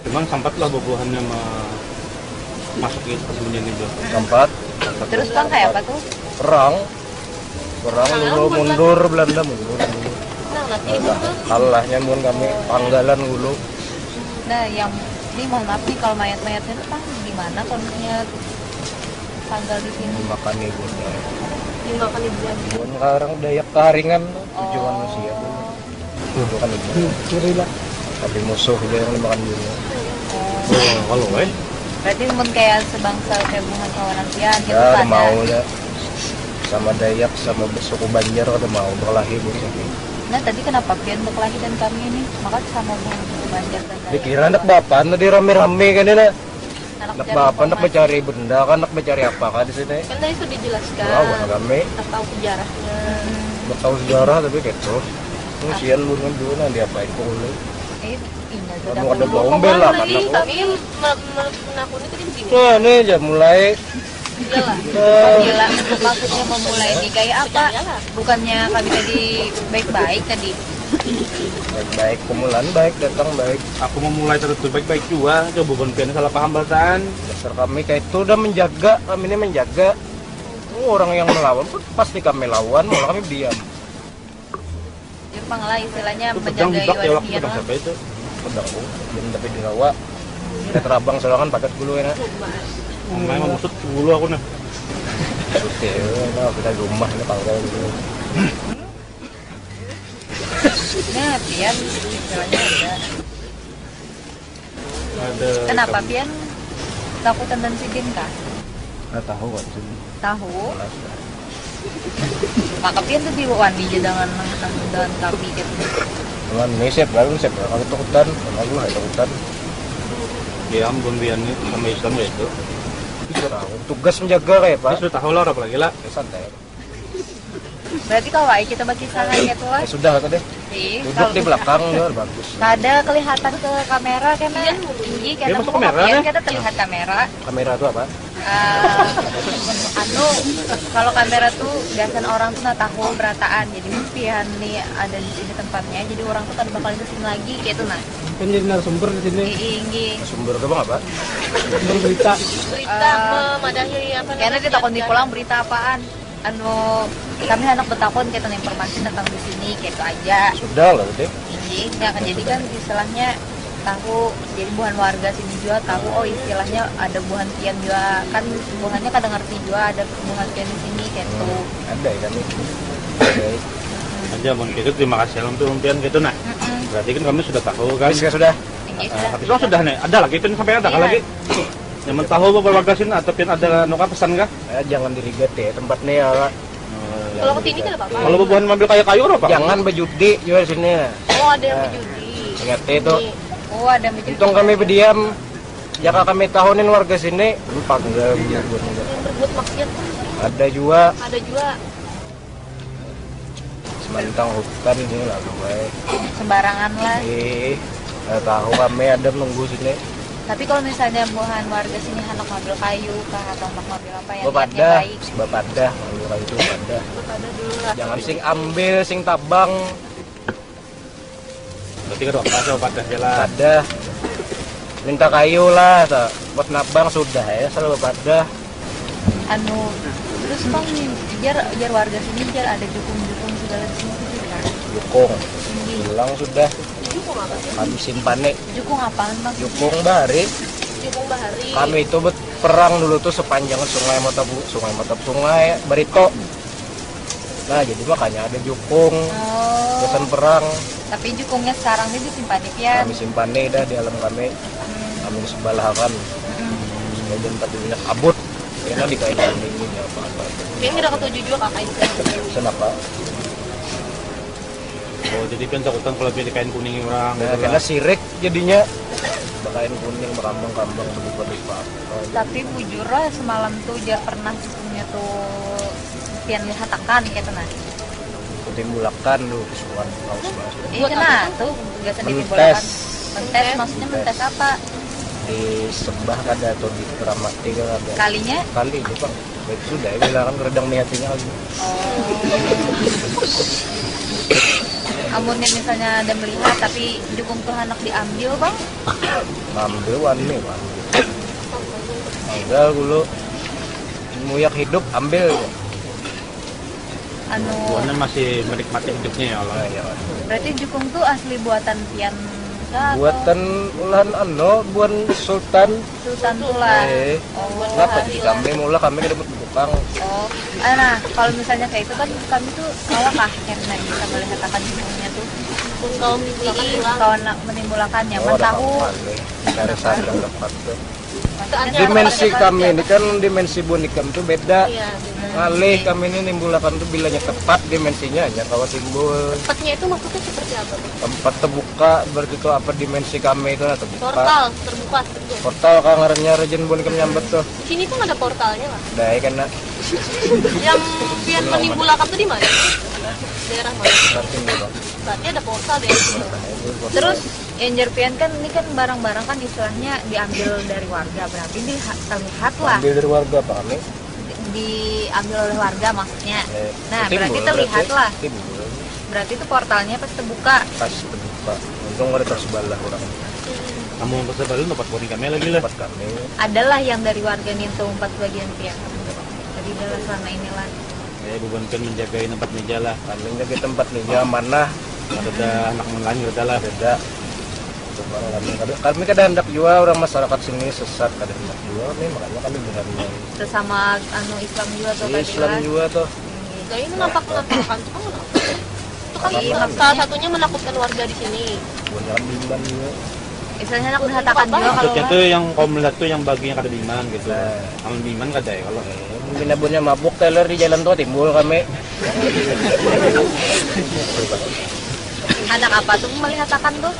Cuman sampatlah bubuhannya masuk ke persembunyian itu. Tempat Terus Bang kayak apa tuh? perang dulu mundur Belanda mundur. Nah, nanti mundur. Kalahnya mun kami panggalan dulu. Nah, yang ini mohon maaf nih kalau mayat-mayatnya tuh Bang gimana kondisinya tanggal di sini? Makan ibu. Dimakan di bulan. Mun sekarang Dayak Kaharingan tujuan manusia. Itu kan ibu. Tapi musuh dia yang dimakan dulu. Oh, kalau Berarti mun kayak sebangsa kayak bunga kawanan pian gitu Ya pada. mau ya sama Dayak sama suku Banjar ada mau berkelahi bu. Nah, tadi kenapa pian berkelahi dan kami ini? Maka sama bunga Banjar dan Dayak. Dikira anak bapak tadi rame-rame kan ini. Anak cari bapak anak informasi. mencari benda kan anak mencari apa kan di sini. Kan tadi sudah dijelaskan. Lawan kami Atau sejarahnya. nggak tahu sejarah tapi gitu. Musian bukan dulu nanti apain dulu. Indah Kamu sudah ada dulu. gombel lah kan Lagi aku. kami menakuni tadi begini. Nah ini aja mulai. Iyalah. Gila, maksudnya memulai ini kayak apa? Iyalah. Bukannya kami tadi baik-baik tadi. Baik pemulaan baik datang baik. aku mau mulai terus baik-baik juga. Coba bukan pian salah paham balasan. Dasar kami kayak itu udah menjaga kami ini menjaga. Orang yang melawan pun pasti kami lawan malah kami diam. Jepang lah istilahnya Itu pedang menjaga dibak ya waktu Iwan pedang siapa itu? Pedang bu, diam tapi di rawa. Kita terabang soalnya kan paket dulu ya. Memang maksud dulu aku nah. Oke, nah kita di rumah ini panggal dulu. Nah, pian istilahnya ada. Ada. Kenapa pian takut tendensi din kah? Nggak tahu kan sini. Tahu. Maka pian tuh diwandi jangan dengan kami gitu. Dengan ini siap lalu kalau takutan, lalu nggak takutan. Ya ampun pian ini sama Islam ya itu. Bisa tahu. Tugas menjaga kayak pak. Dia sudah tahu lah apalagi lah. Ya, santai. Berarti kalau kita bagi sangan gitu lah. Ya, sudah tadi. Ih, Duduk kalau di belakang ya bagus. ada kelihatan ke kamera kan tinggi Dia kita masuk mau kamera, pian kan? kita terlihat kamera. Kamera itu apa? Anu kalau kamera tuh biasanya orang tuh nggak tahu berataan jadi pian nih ada di sini tempatnya jadi orang tuh kan bakal kesini lagi gitu nah. Kan jadi narasumber di sini. Inggi. Sumber itu bang apa? Sumber berita. Berita memadahi apa Karena kita kondi pulang berita apaan? Anu kami anak betakon kita informasi tentang di sini gitu aja. Sudah lah tadi. Inggi, ya kan jadi kan istilahnya tahu jadi buhan warga sini juga tahu oh istilahnya ada buhan pian juga kan buhannya kadang ngerti juga ada buhan pian di sini gitu. Ada ya kami. Oke. Aja mungkin itu terima kasih lah untuk pian gitu nah. Berarti kan kami sudah tahu kan. Habis sudah. Inggi Tapi sudah nih, ada lagi itu sampai ada Iya. lagi. Yang mau tahu apa warga sini atau pian ada nuka pesan kah? Jangan dirigat ya tempatnya ya. Pak. Kalau ke sini kan apa-apa. Kalau bubuhan mobil kayu-kayu apa? Jangan berjudi juga di sini. Oh, ada yang berjudi. Ingat itu. Oh ada meja. Untung kami berdiam. Jika kami tahunin warga sini, lupa enggak Yang berbuat maksiat ada juga ada juga. semantang hutan ini lalu baik. Sembarangan lah. Nggak tahu kami ada nunggu sini. Tapi kalau misalnya buhan warga sini anak mobil kayu kah atau anak mobil apa yang Bapak niatnya dah, baik. bapak dah, kalau itu bapak Ada dulu lah. Jangan sing ambil, sing tabang, Berarti kan apa sih obat lah. ada. Minta kayu lah, tak. Buat nabang sudah ya, selalu bapak dah. Anu terus bang jar warga sini jar ada jukung-jukung segala di sini tuh juga. Jukung, Ini pulang sudah. Jukung apa sih? Kami simpan nih, jukung apaan bang? jukung bari. Jukung bahari. Kami itu perang dulu tuh sepanjang sungai sungai Barito. Nah jadi makanya ada jukung, Oh. pesan perang. Tapi jukungnya sekarang ini disimpan di pian. Kami simpan nih dah di alam kami. Kami sebalahakan. Supaya jangan tapi banyak abut. Karena di kain ini apa-apa. Kayaknya tidak ketujuh juga kakak itu. Kenapa? Oh jadi pian takutan kalau pilih kain kuning orang. Nah, gitu karena lah. sirik jadinya kain kuning berkambang-kambang berupa-rupa. Tapi bujur lah semalam tuh dia pernah jukungnya tuh pian dihatakan gitu nah. Timbulakan lu kesukaan kaos bahas. Iya kena tuh biasa Mentes. ditimbulkan. Mentes maksudnya mentes apa? di Sembah ada atau di Keramati kan ada. Kalinya? Kali itu Bang. Baik sudah ya bilang kan redang mihatinya lagi. Amunnya misalnya ada melihat tapi jukung tuh anak diambil bang? Ambil wani. Enggak dulu. Muyak hidup ambil. Anu. Buannya masih menikmati hidupnya ya Allah. Ya. Berarti jukung tuh asli buatan pian kah? Buatan ulan buan Sultan. Sultan Tulan. Kenapa jadi kami mula kami ke dapat tukang. Oh, nah kalau misalnya kayak itu kan kami tuh kalah kah karena bisa melihat akan jukungnya tuh. Kalau menimbulkan Kawan menimbulkannya, tahu. Dari sana dapat tuh. Dimensi kami ini kan dimensi bonikam tuh beda. Iya, Ngalih kami ini nimbulakan tuh bilanya tepat dimensinya aja kalau timbul tepatnya itu maksudnya seperti apa tuh? tempat terbuka berarti itu apa dimensi kami itu nah terbuka. Portal terbuka terbuka. Portal kan ngarannya rejim bonikam nyambet tuh. Di sini tuh nggak ada portalnya lah. Dai kan nak Yang pian menimbulkan tuh di mana? Daerah mana? berarti nih Bang. Berarti ada portal deh. Terus Enjer pian kan ini kan barang-barang kan istilahnya diambil dari warga, berarti terlihat lah Ambil dari warga Pak kami. diambil oleh warga maksudnya. Nah Timbul, berarti terlihat lah. Timbul. Berarti itu portalnya pas terbuka. Pas terbuka. Untung ada tersebalah orang Kamu tersebar lu tempat boarding kami lagi lah. tempat kami. Adalah yang dari warga nyentuh 4 bagian pian. Jadi adalah selama inilah. Ya beban kan menjaga tempat meja lah. Kami jaga tempat nih mana Ada anak melanggar udah lah. beda. Kami kadang hendak juga orang masyarakat sini sesat kadang hendak juga nih makanya kami berani Sesama anu Islam juga tuh tadi Islam lah. juga tuh Nah ini nampak-nampakkan tuh kan itu kan salah satunya menakutkan warga di sini. buat bimbang juga Istilahnya anak mengatakan juga kalau Maksudnya tuh yang kaum melihat tuh yang baginya kada diman gitu. Nah. Kalau diman kada ya kalau mungkin abunnya mabuk teler di jalan tuh timbul kami anak apa tuh melihatkan tuh?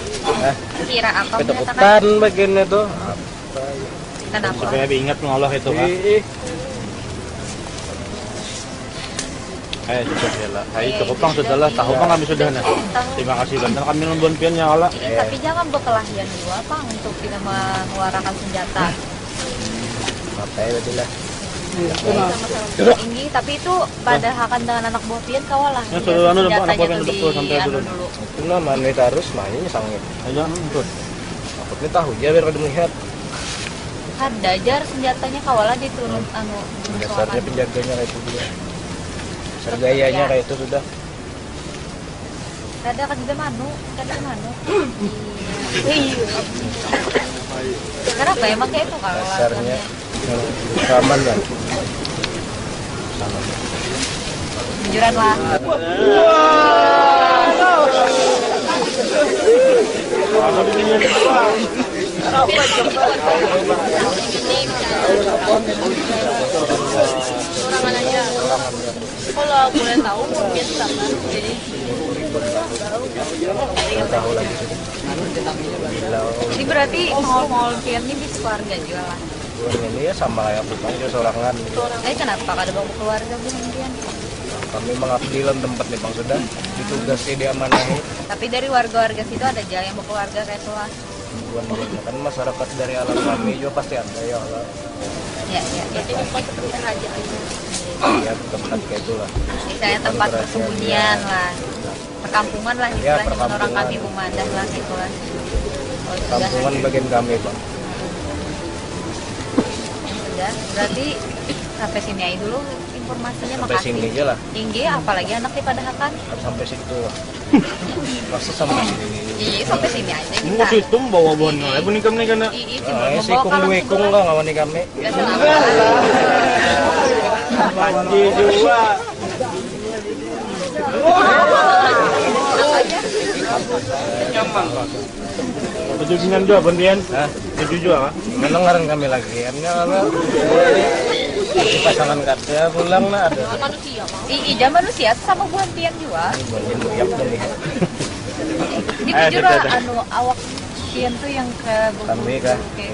Kira apa melihatkan? ketakutan bagiannya tuh apa ya? Kenapa? supaya ingat Allah itu kan. Ih, Cukup ya lah. Cukup Bang sudah lah. Tahu Bang kami sudah nah. Terima kasih banget kami nonton pian ya Allah. Tapi jangan berkelahian juga Bang untuk tidak mengeluarkan senjata. apa ya betul lah Tinggi, tapi itu pada akan dengan anak buah pian kawalah. Ya, sudah anu anak buah pian tuh betul, sampai anu dulu. dulu. itu namanya harus mainnya sangit Aja nonton. takutnya tahu aja biar kada melihat Ada jar senjatanya kawalah diturun anu dasarnya penjaganya kayak itu juga dasar gayanya kayak itu sudah Kada kan juga manu. Iya. Kenapa emang kayak itu kalau dasarnya aman kan jujuran lah. Orang aja. Kalau boleh tahu mungkin sama. Jadi tahu lagi sudah Jadi berarti mall pian ini bisa keluarga juga lah. ini ya sama kayak aku kan juga seorangan Kenapa kada bawa keluarga belum pian? kami mengabdi dalam tempat nih bang sudah ditugasi diamanahi Tapi dari warga-warga situ ada aja yang berkeluarga kayak itu lah. kan masyarakat dari alam kami juga pasti ada ya Allah Ya. jadi bukan seperti kerajaan. ya tempat kayak itulah Misalnya tempat persembunyian lah. Perkampungan lah Ya, istilahnya orang perkampungan. kami pemandah lah gitu lah. Oh, sudah. kampungan bagian kami bang Sudah. Berarti sampai sini aja dulu informasinya. sampai Makasih. sini aja lah Tinggi apalagi anak dipadahakan. sampai situ lah masa sampai sini Iya sampai sini aja Mau kita. situ bawa bonnya. Boarding kami nih kana. Iya ah, si membawa kung kalau dua kung sebelah. nggak ngawani kami Biasa apa? Panji juga. Nyaman Pak. Tujuan juga bondian. Hah? Tujuan juga Pak. mendengaran kami lagi ya Allah si pasangan kata pulang lah ada Manusia mau. Iya manusia sama buah pian juga. bonjen siap nih Itu juga anu awak pian tuh yang ke kami kah Oke.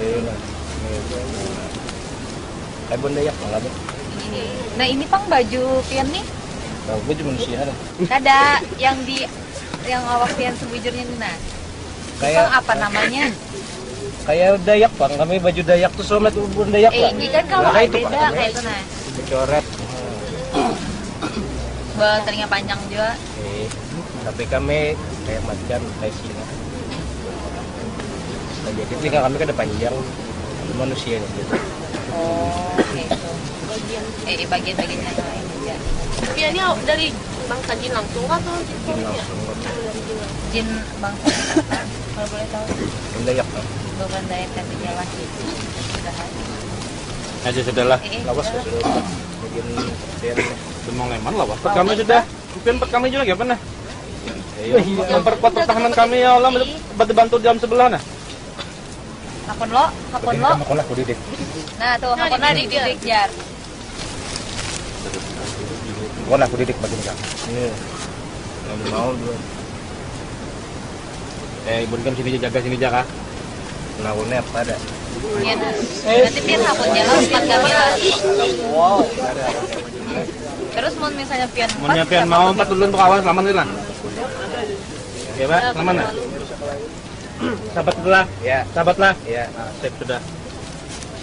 kayak bunda ya malah tuh Ini. Nah ini pang baju pian nih tahu gue cuma manusia ada ada yang di yang awak pian sebujurnya nih nah. kayak Pang apa namanya? Kayak Dayak bang, kami baju Dayak tuh somet ubun Dayak lah. Ini kan kalau Nah, itu, beda Pak. kayak itu nah. Coret. Bawa telinga panjang juga. Tapi kami kayak macan kayak sini. Nah, jadi telinga kami kan ada panjang manusia gitu. Oh, gitu. Bagian-bagiannya lain aja. Piannya dari bangsa jin langsung atau Jin langsung. Jin bangsa apa? Kalau boleh tahu. Dayak bang. Bukan dari tapi Jawa gitu. Sudah ada. Aja sudahlah. Lawas ya sudah. Bagian Demong Leman lawas. Kami sudah. Mungkin kami juga ya pernah. Memperkuat pertahanan kami ya Allah, bantu di dalam sebelah nah. Hakon lo. Kamu lah kudidik. Nah, tuh hakon lah dididik jar. Kamu lah kudidik bagian kamu. Iya. Kamu mau dulu. Ibu kan sini jaga. Naunnya apa ada? Iya, nanti pian hakonnya lo 4 kami lah. Wow. Terus mau misalnya pian Mau pian mau 4 dulu untuk awal selamat nih lah. Oke, Pak, selamat nah. Sahabat dulu lah. Ya. Sahabat lah. Ya. Nah, sip sudah.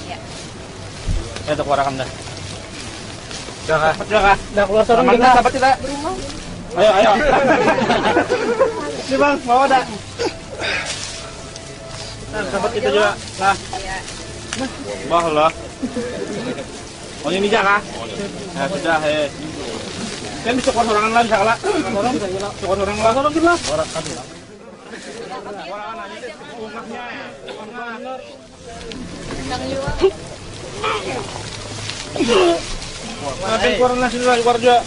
Ya. Saya tak warakan dah. Sudah kah? Dah keluar sorong kita. Sahabat kita. Ayo. Ini Bang, bawa dah. Nah, sahabat kita juga. Lah. Bah lah. Oh ini kah? Nah, sudah, Kan bisa keluar sorangan lah, bisa lah. Sorong bisa lah. Keluar sorangan lah. Sorong lah. Warakan lah. Ngapain keluar nasi keluar juga.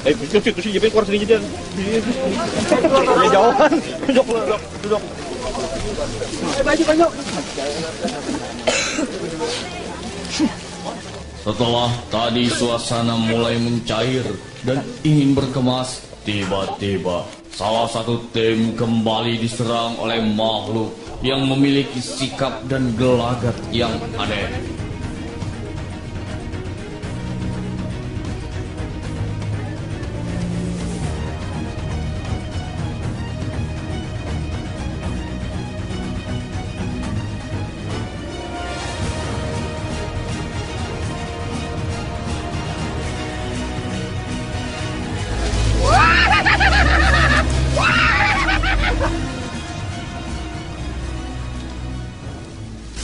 Itu sih jadi keluar sini jadi. Ya jauhan. Duduk. Baju. Setelah tadi suasana mulai mencair dan ingin berkemas, tiba-tiba salah satu tim kembali diserang oleh makhluk yang memiliki sikap dan gelagat yang aneh.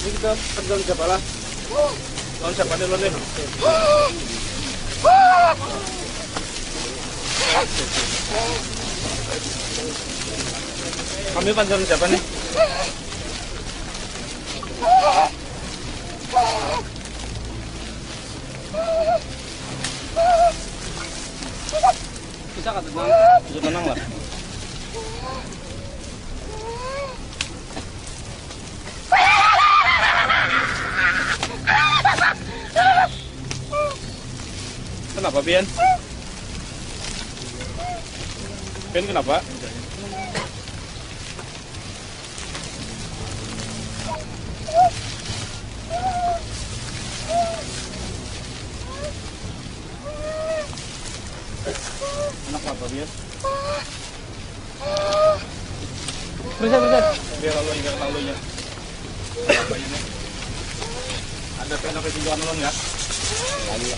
Ini kita pegang siapa lah? Lawan siapa deh, lawan deh. Kami pancaran siapa nih? Bisa kan tenang? Bisa tenang lah. Kenapa, Bian? Bian kenapa? Kenapa, Bian? Bisa. Biar lalunya. Ada pena kejujuran lo nggak? Ada.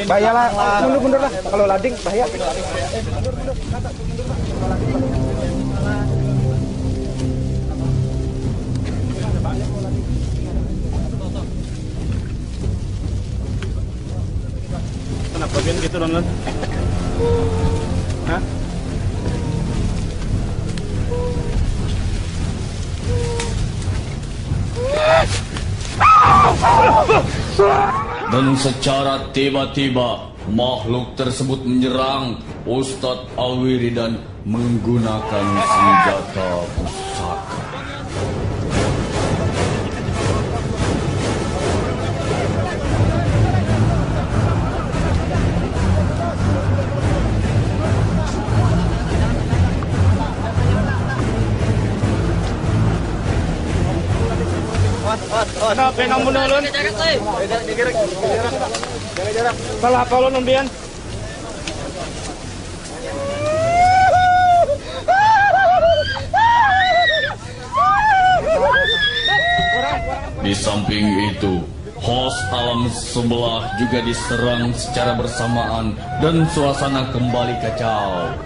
Bahaya lah, mundur lah. Kalau landing bahaya. Kenapa Bian gitu Ronald? Hah? Dan secara tiba-tiba makhluk tersebut menyerang Ustadz Awiri dan menggunakan senjata pusaka. Ada penang menurun. Jaga jarak. Salah apa lo Bian? Di samping itu, host alam sebelah juga diserang secara bersamaan dan suasana kembali kacau.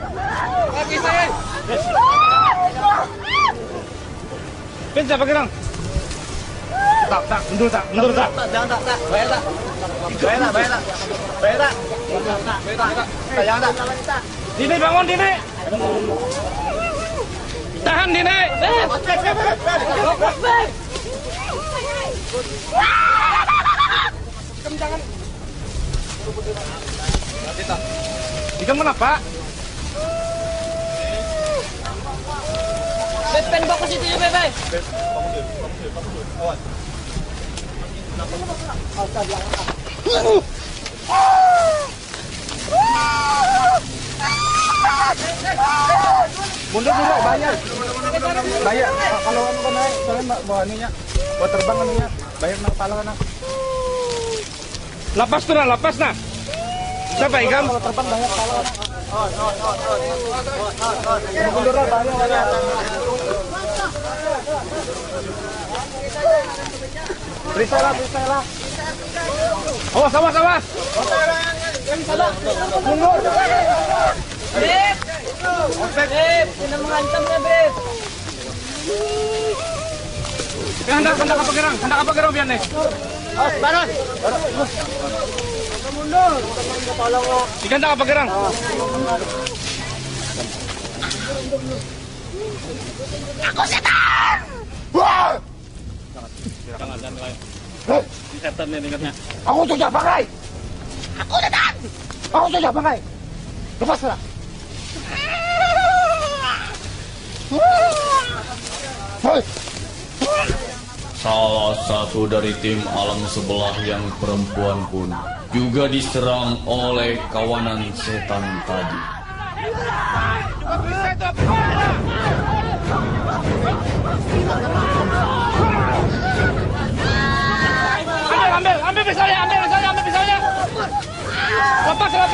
Ben, siapa gerang? Tak, mundur tak. Jangan tak. Bayar tak. Jangan tak. Dini bangun, Dini. Tahan, Dini. Ikan kenapa? Pen bawa ke situ ya, Bebe. Mundur dulu, bayar. Kalau anu naik, soalnya bawa ininya, bawa terbang anunya, bayar nak kepala nak. Lapas tu nak, lapas nak. Siapa ikan? Kalau terbang bayar kepala. Mundur lah, bayar. Periksa lah. Awas. Mundur. Beb, sudah mengancam ya, Beb. Hendak apa gerang biar nih. Baron. Mundur. Ikan tak apa gerang? Aku setan! Wah! Setan nih ingatnya. Aku sudah pakai. Aku setan! Aku sudah pakai. Lepaslah. Salah satu dari tim alam sebelah yang perempuan pun juga diserang oleh kawanan setan tadi. Ambil pisaunya. Lepas dah.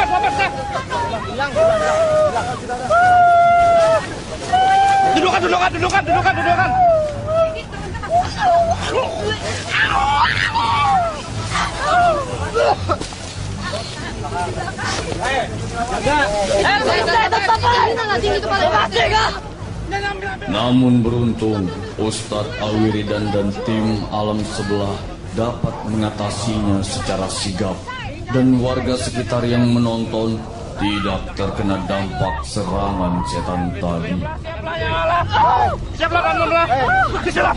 Dudukan. Namun beruntung, Ustadz Alwiridan dan tim alam sebelah dapat mengatasinya secara sigap dan warga sekitar yang menonton tidak terkena dampak serangan setan tadi. Siaplah kan, Nurlah. Siap.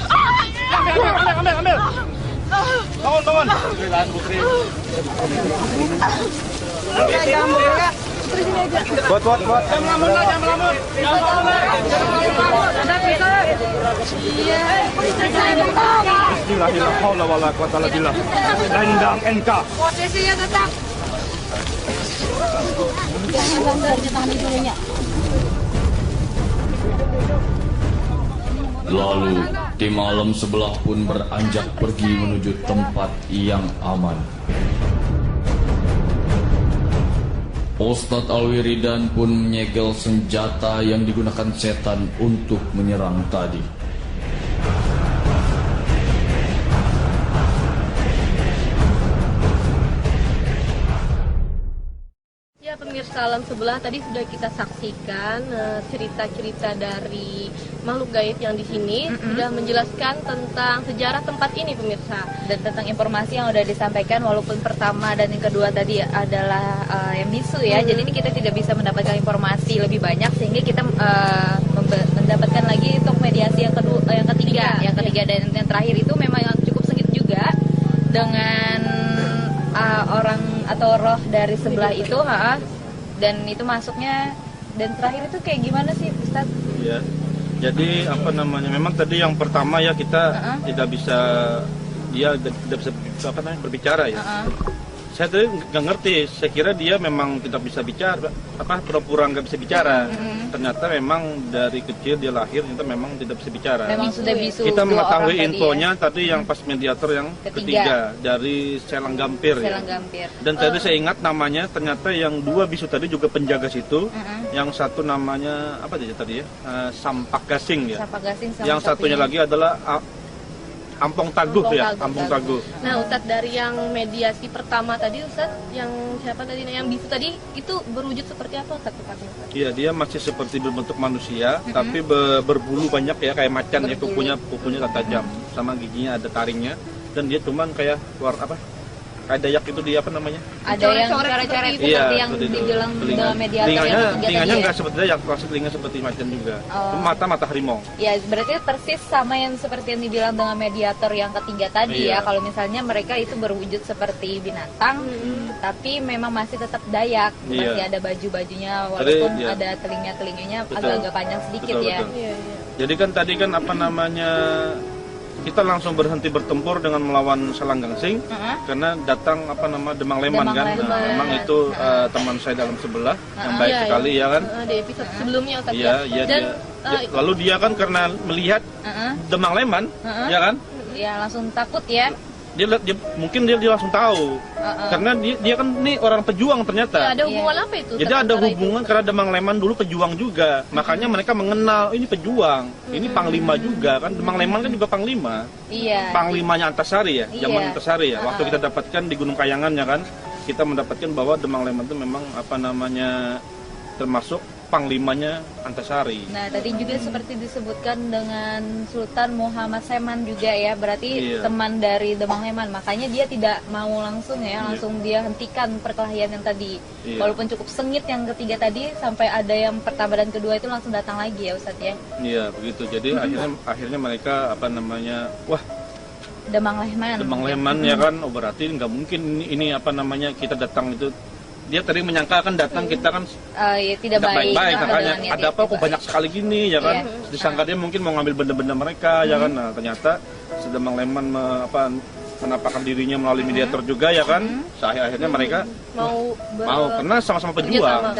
Ambil. Bangun. Buat. Jangan melamun. Bismillahirrahmanirrahim. Landang NK. Posisinya tetap. Lalu, tim alam sebelah pun beranjak pergi menuju tempat yang aman. Ustadz Alwiridan pun menyegel senjata yang digunakan setan untuk menyerang tadi. Ya, pemirsa alam sebelah, tadi sudah kita saksikan cerita-cerita dari makhluk gaib yang di sini sudah menjelaskan tentang sejarah tempat ini, pemirsa, Dan tentang informasi yang sudah disampaikan, walaupun pertama dan yang kedua tadi adalah yang bisu ya, jadi ini kita tidak bisa mendapatkan informasi lebih banyak sehingga kita mendapatkan lagi untuk mediasi yang ketiga dan yang terakhir itu memang yang cukup sengit juga dengan orang atau roh dari sebelah itu, dan itu masuknya, dan terakhir itu kayak gimana sih, Ustaz? Ya. Jadi memang tadi yang pertama ya kita tidak bisa berbicara ya. Saya tadi nggak ngerti, saya kira dia memang tidak bisa bicara, pura-pura nggak bisa bicara. Ternyata memang dari kecil dia lahir, ternyata memang tidak bisa bicara. Memang sudah bisu. Kita mengetahui ya? infonya tadi yang pas mediator yang ketiga dari Selang Gampir. Dan tadi saya ingat namanya, ternyata yang dua bisu tadi juga penjaga situ. Yang satu namanya apa tadi ya? Sampak Gasing ya. Sampak Gasing sama yang satunya lagi adalah Ampong Taguh ya, Ampong Taguh. Nah, Ustadz, dari yang mediasi pertama tadi, Ustadz, yang siapa tadi, yang bisu tadi, itu berwujud seperti apa, Ustadz? Iya, dia masih seperti berbentuk manusia, tapi berbulu banyak ya, kayak macan ya, kukunya tajam, sama giginya ada taringnya, dan dia cuman kayak kayak Dayak itu dia apa namanya? Ada yang coret-coret seperti yang dibilang dalam mediator telinganya nggak seperti Dayak, telinga seperti macan juga. Mata harimau. Ya, berarti persis sama yang seperti yang dibilang dengan mediator yang ketiga tadi ya. Kalau misalnya mereka itu berwujud seperti binatang, tapi memang masih tetap Dayak, masih ada baju-bajunya, walaupun ada telinganya agak-agak panjang sedikit ya. Jadi kan tadi kan kita langsung berhenti bertempur dengan melawan Selang Gangsing karena datang Demang Leman kan. Memang itu teman saya dalam sebelah yang baik sekali ya kan. Di episode sebelumnya Ustaz lalu dia kan karena melihat Demang Leman ya kan. Ya langsung takut ya. Mungkin dia langsung tahu karena dia kan ini orang pejuang ternyata. Ada hubungan apa itu? Jadi ada hubungan karena Demang Leman dulu pejuang juga, makanya mereka mengenal ini pejuang, ini panglima juga kan. Demang Leman kan juga panglima, panglimanya Antasari ya, zaman Antasari ya. Waktu kita dapatkan di Gunung Kayangan ya kan, kita mendapatkan bahwa Demang Leman itu memang termasuk panglimanya Antasari. Nah, tadi juga seperti disebutkan dengan Sultan Muhammad Seman juga ya, berarti teman dari Demang Leman. Makanya dia tidak mau langsung langsung dia hentikan perkelahian yang tadi. Walaupun cukup sengit yang ketiga tadi, sampai ada yang pertama dan kedua itu langsung datang lagi ya Ustadz ya. Iya, begitu. Jadi akhirnya mereka Demang Leman ya kan, berarti nggak mungkin ini kita datang itu. Dia tadi menyangka kan datang kita kan tidak baik makanya ada apa kok banyak sekali gini ya kan. Disangka dia mungkin mau ngambil benda-benda mereka ya kan. Nah, ternyata Demang Leman menampakkan dirinya melalui mediator juga ya kan. Akhirnya mereka mau karena sama-sama pejuang.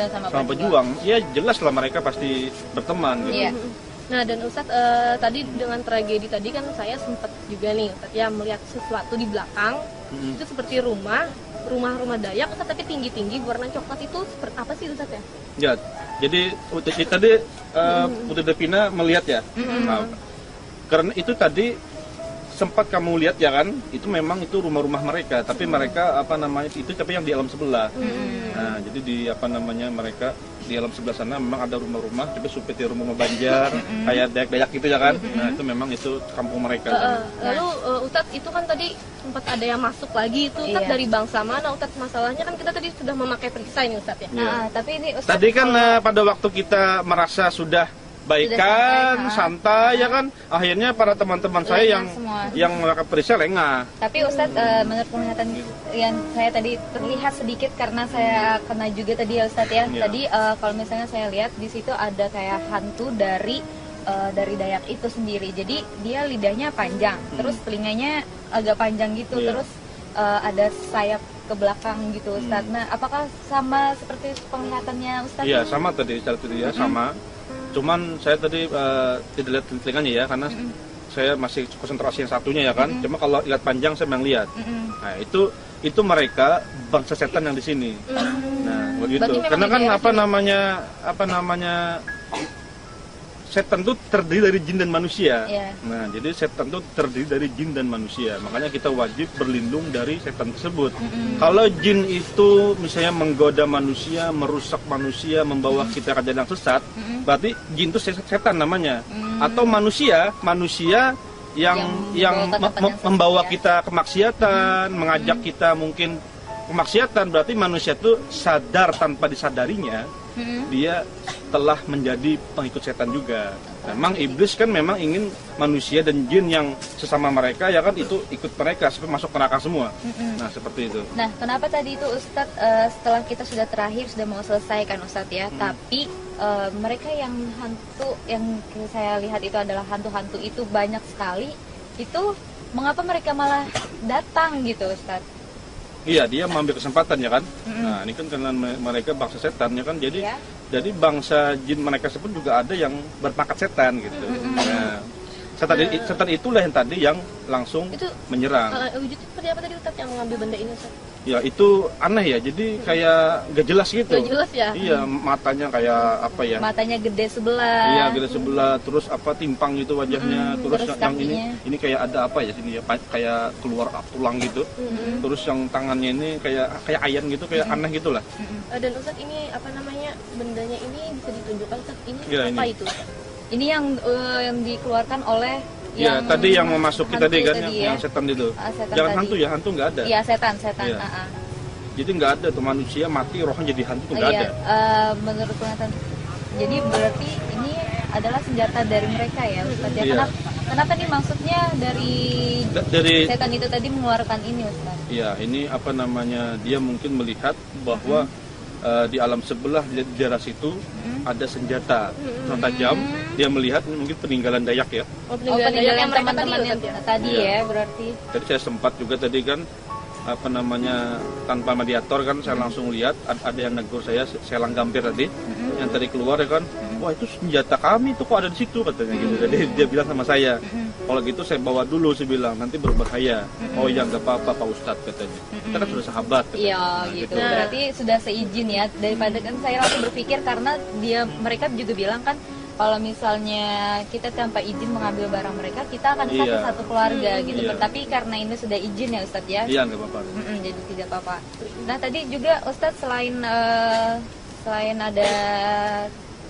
Ya jelas lah mereka pasti berteman gitu. Nah, dan Ustadz tadi dengan tragedi tadi kan saya sempat juga nih Ustadz ya melihat sesuatu di belakang. Itu seperti rumah Dayak Ustadz, tapi tinggi-tinggi warna coklat. Itu seperti apa sih Ustadz ya? Ya, jadi tadi Putri Devina melihat ya. Nah, karena itu tadi sempat kamu lihat ya kan, itu memang itu rumah-rumah mereka, tapi mereka itu tapi yang di alam sebelah. Nah, jadi di mereka di alam sebelah sana memang ada rumah-rumah, tapi seperti rumah Banjar, kayak Dayak gitu ya kan. Nah, itu memang itu kampung mereka. Lalu Ustadz, itu kan tadi sempat ada yang masuk lagi, itu Ustadz dari bangsa mana Ustadz? Masalahnya kan kita tadi sudah memakai perisai nih Ustadz ya. Tapi ini Ustadz, tadi kan pada waktu kita merasa sudah baikan, santai ya kan, akhirnya para teman-teman saya yang melakukan perisai lengah. Tapi Ustadz, menurut penglihatan yang saya tadi terlihat sedikit karena saya kena juga tadi ya Ustadz ya. Tadi kalau misalnya saya lihat di situ ada kayak hantu dari Dayak itu sendiri. Jadi dia lidahnya panjang, terus telinganya agak panjang gitu, terus ada sayap ke belakang gitu Ustadz. Nah, apakah sama seperti penglihatannya Ustadz? Iya, sama tadi ya, sama. Cuman saya tadi tidak lihat telinganya ya, karena saya masih konsentrasi yang satunya ya kan. Cuma kalau lihat panjang saya memang lihat. Nah, itu mereka bangsa setan yang di sini. Nah, begitu. Karena kan setan itu terdiri dari jin dan manusia. Nah, jadi setan itu terdiri dari jin dan manusia. Makanya kita wajib berlindung dari setan tersebut. Kalau jin itu misalnya menggoda manusia, merusak manusia, membawa kita ke jalan sesat, berarti jin itu setan namanya. Atau manusia yang membawa kita kemaksiatan, mengajak kita mungkin kemaksiatan, berarti manusia itu sadar tanpa disadarinya dia telah menjadi pengikut setan juga. Memang iblis kan memang ingin manusia dan jin yang sesama mereka ya kan itu ikut mereka sampai masuk neraka semua. Nah, seperti itu. Nah, kenapa tadi itu Ustadz setelah kita sudah terakhir sudah mau selesai kan Ustadz ya, tapi mereka yang hantu yang saya lihat itu adalah hantu-hantu itu banyak sekali. Itu mengapa mereka malah datang gitu Ustadz? Iya, dia mengambil kesempatan ya kan. Nah, ini kan karena mereka bangsa setan ya kan. Jadi bangsa jin mereka sebut juga ada yang berpangkat setan gitu. Nah, setan itulah yang tadi yang langsung menyerang. Wujudnya seperti apa tadi Ustadz yang mengambil benda ini Ustadz? Ya itu aneh ya, jadi kayak gak jelas gitu. Gak jelas ya? Iya, matanya kayak apa ya? Matanya gede sebelah. Iya, gede sebelah, terus apa timpang gitu wajahnya, terus yang ini kayak ada apa ya sini ya, kayak keluar tulang gitu. Terus yang tangannya ini kayak ayam gitu, kayak aneh gitulah. Dan Ustadz ini apa namanya, bendanya ini bisa ditunjukkan Ustadz, ini Ya, apa ini. itu? Ini yang dikeluarkan oleh Ya, tadi yang memasuki tadi kan, tadi yang setan itu. setan Jangan tadi. hantu ya, hantu nggak ada. Iya, setan. Iya. Jadi nggak ada tuh manusia mati rohnya jadi hantu tuh nggak Iya, ada. menurut penglihatan. Jadi berarti ini adalah senjata dari mereka ya, Ustaz ya. Iya. Kenapa nih maksudnya dari setan itu tadi mengeluarkan ini, Ustaz? Iya, ini apa namanya, dia mungkin melihat bahwa di alam sebelah di daerah situ ada senjata tajam. Dia melihat mungkin peninggalan Dayak ya. Peninggalan mereka teman-teman yang tadi Iya. ya berarti. Jadi saya sempat juga tadi kan apa namanya, tanpa mediator kan saya langsung lihat ada yang negur saya selang gampir tadi yang tadi keluar ya kan, wah itu senjata kami tuh kok ada di situ katanya gitu. Jadi dia bilang sama saya, kalau gitu saya bawa dulu, saya bilang nanti berbahaya. Oh ya nggak apa-apa Pak Ustadz katanya, kita kan sudah sahabat katanya. Iya gitu. Berarti sudah seizin ya, daripada kan saya langsung berpikir karena mereka juga bilang kan kalau misalnya kita tanpa izin mengambil barang mereka, kita akan satu keluarga gitu. Iya. Tapi karena ini sudah izin ya Ustadz ya. Iya nggak apa-apa. Jadi tidak apa-apa. Nah tadi juga Ustadz selain ada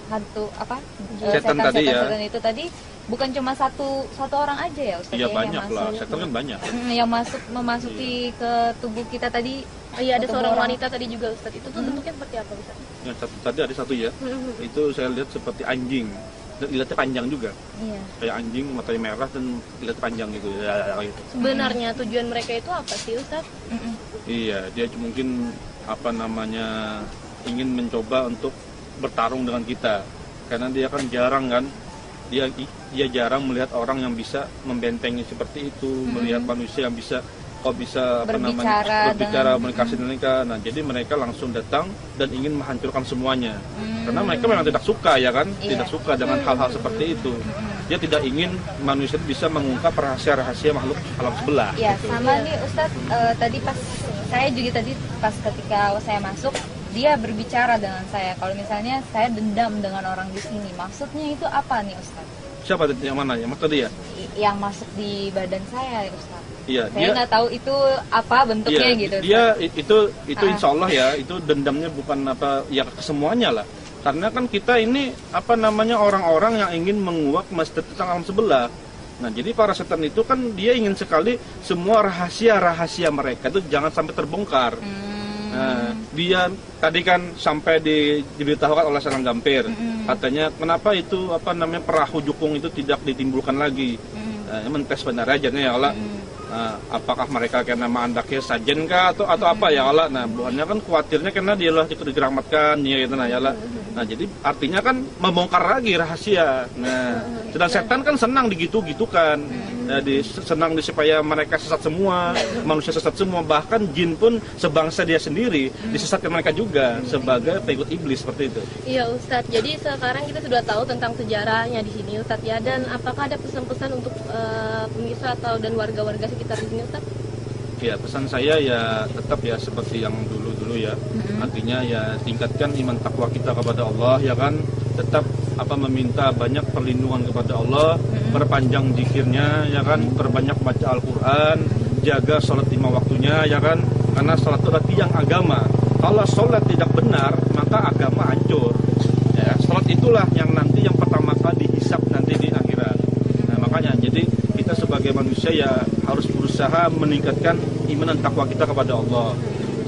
hantu apa Setan tadi ya. setan itu tadi bukan cuma satu orang aja ya Ustadz Iya ya, banyak yang lah, masuk. setan kan banyak. Yang memasuki ke tubuh kita tadi. Iya, ada Atau seorang orang. wanita tadi juga Ustadz. Itu tuh bentuknya seperti apa Ustadz? Yang tadi ada satu ya, itu saya lihat seperti anjing. Dan lihatnya panjang juga, Iya. kayak anjing matanya merah dan lihat panjang gitu. Ya, gitu. Sebenarnya tujuan mereka itu apa sih Ustadz? Iya, dia mungkin apa namanya ingin mencoba untuk bertarung dengan kita, karena dia kan jarang kan, dia jarang melihat orang yang bisa membentengi seperti itu, melihat manusia yang bisa berbicara komunikasi dengan mereka. Nah, jadi mereka langsung datang dan ingin menghancurkan semuanya, karena mereka memang tidak suka ya kan, tidak suka dengan hal-hal seperti itu. Dia tidak ingin manusia itu bisa mengungkap rahasia-rahasia makhluk alam sebelah. Ya, gitu. sama nih Ustadz, tadi pas saya juga tadi pas ketika saya masuk, dia berbicara dengan saya. Kalau misalnya saya dendam dengan orang di sini, maksudnya itu apa nih Ustadz? Siapa tadi yang mana ya? Mas tadi ya? Yang masuk di badan saya, Ustadz. Iya, Saya nggak tahu itu apa bentuknya gitu. Dia itu insya Allah ya, itu dendamnya bukan apa ya ke semuanya lah. Karena kan kita ini apa namanya orang-orang yang ingin menguak masjid tentang alam sebelah. Nah, jadi para setan itu kan dia ingin sekali semua rahasia-rahasia mereka itu jangan sampai terbongkar. Nah, dia tadi kan sampai diberitahukan oleh seorang gampir, katanya kenapa itu apa namanya perahu jukung itu tidak ditimbulkan lagi. Mentes benar aja nih ya Allah. Apakah mereka karena mandaknya sajen kah atau apa ya Allah? Nah, buahnya kan khawatirnya karena dia lah ikut digeramatkan ya gitu nah ya Allah. Nah, jadi artinya kan membongkar lagi rahasia. Nah, sedang setan kan senang digitu-gitukan. Nah, senang supaya mereka sesat semua, manusia sesat semua, bahkan jin pun sebangsa dia sendiri disesatkan mereka juga sebagai pengikut iblis seperti itu. Iya Ustadz, jadi sekarang kita sudah tahu tentang sejarahnya di sini Ustadz ya, dan apakah ada pesan-pesan untuk pemirsa dan warga-warga sekitar di sini Ustadz? Ya, pesan saya ya tetap ya seperti yang dulu-dulu ya. Artinya ya tingkatkan iman takwa kita kepada Allah ya kan. Tetap meminta banyak perlindungan kepada Allah, perpanjang zikirnya ya kan, perbanyak baca Al-Qur'an, jaga sholat 5 waktunya ya kan. Karena sholat itu adalah tiang agama. Kalau sholat tidak benar, maka agama hancur. Ya, sholat itulah yang nanti yang pertama kali dihisab nanti di akhirat. Nah, makanya jadi kita sebagai manusia ya harus berusaha meningkatkan iman dan takwa kita kepada Allah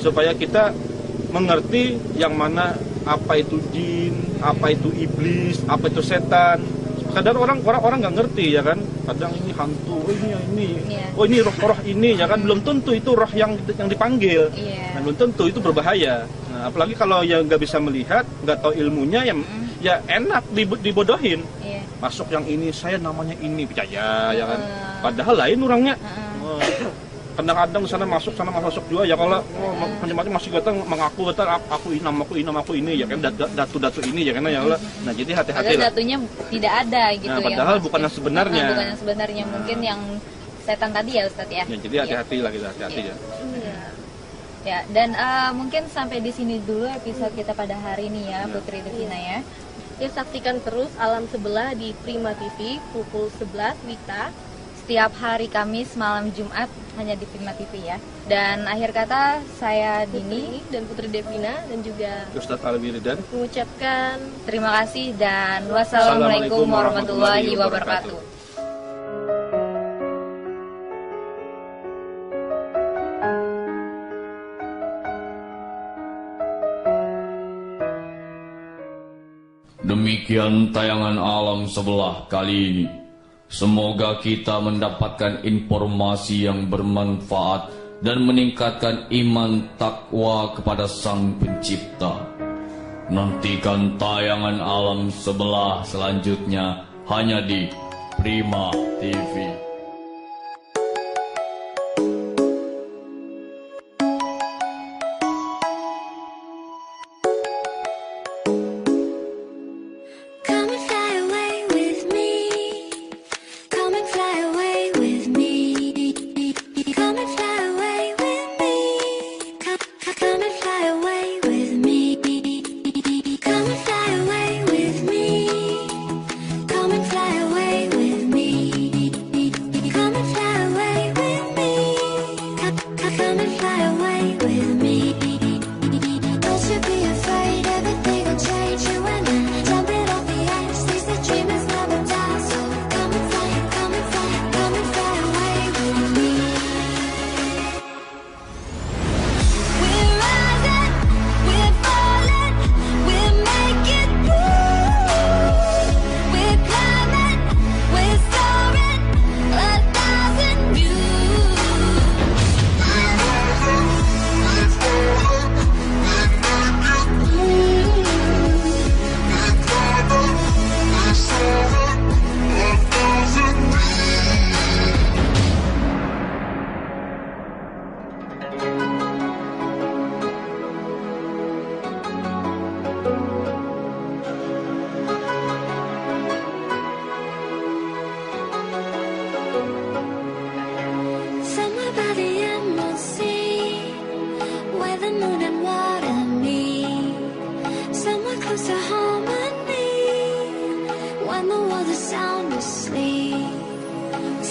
supaya kita mengerti yang mana apa itu jin, apa itu iblis, apa itu setan. Kadang orang nggak ngerti ya kan, kadang ini hantu, oh ini roh ini ya kan, belum tentu itu roh yang dipanggil, nah, belum tentu itu berbahaya. Nah, apalagi kalau yang nggak bisa melihat, nggak tahu ilmunya, ya enak dibodohin. Masuk yang ini, saya namanya ini percaya ya kan, padahal lain orangnya. Kadang-kadang sana masuk juga ya kalau macam-macam masih kata mengaku aku ini ya kan datu ini ya kan ya Allah. Nah, jadi hati-hati lah. Datunya tidak ada gitu. Nah, padahal bukan yang sebenarnya. Bukan yang sebenarnya, mungkin yang setan tadi ya Ustadz ya. Ya, jadi hati-hati lah kita, hati-hati ya. Ya, dan mungkin sampai di sini dulu episode kita pada hari ini ya, Putri Devina ya. Ya, saksikan terus Alam Sebelah di Prima TV pukul 11 WITA. Setiap hari Kamis, malam Jumat hanya di Prima TV ya. Dan akhir kata saya Dini Dan Putri Devina dan juga Ustadz Alwiridan mengucapkan terima kasih dan wassalamualaikum warahmatullahi wabarakatuh. Demikian tayangan Alam Sebelah kali ini. Semoga kita mendapatkan informasi yang bermanfaat dan meningkatkan iman takwa kepada Sang Pencipta. Nantikan tayangan Alam Sebelah selanjutnya hanya di Prima TV.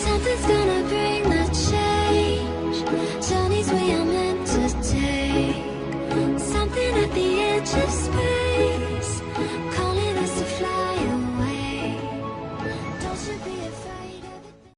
Something's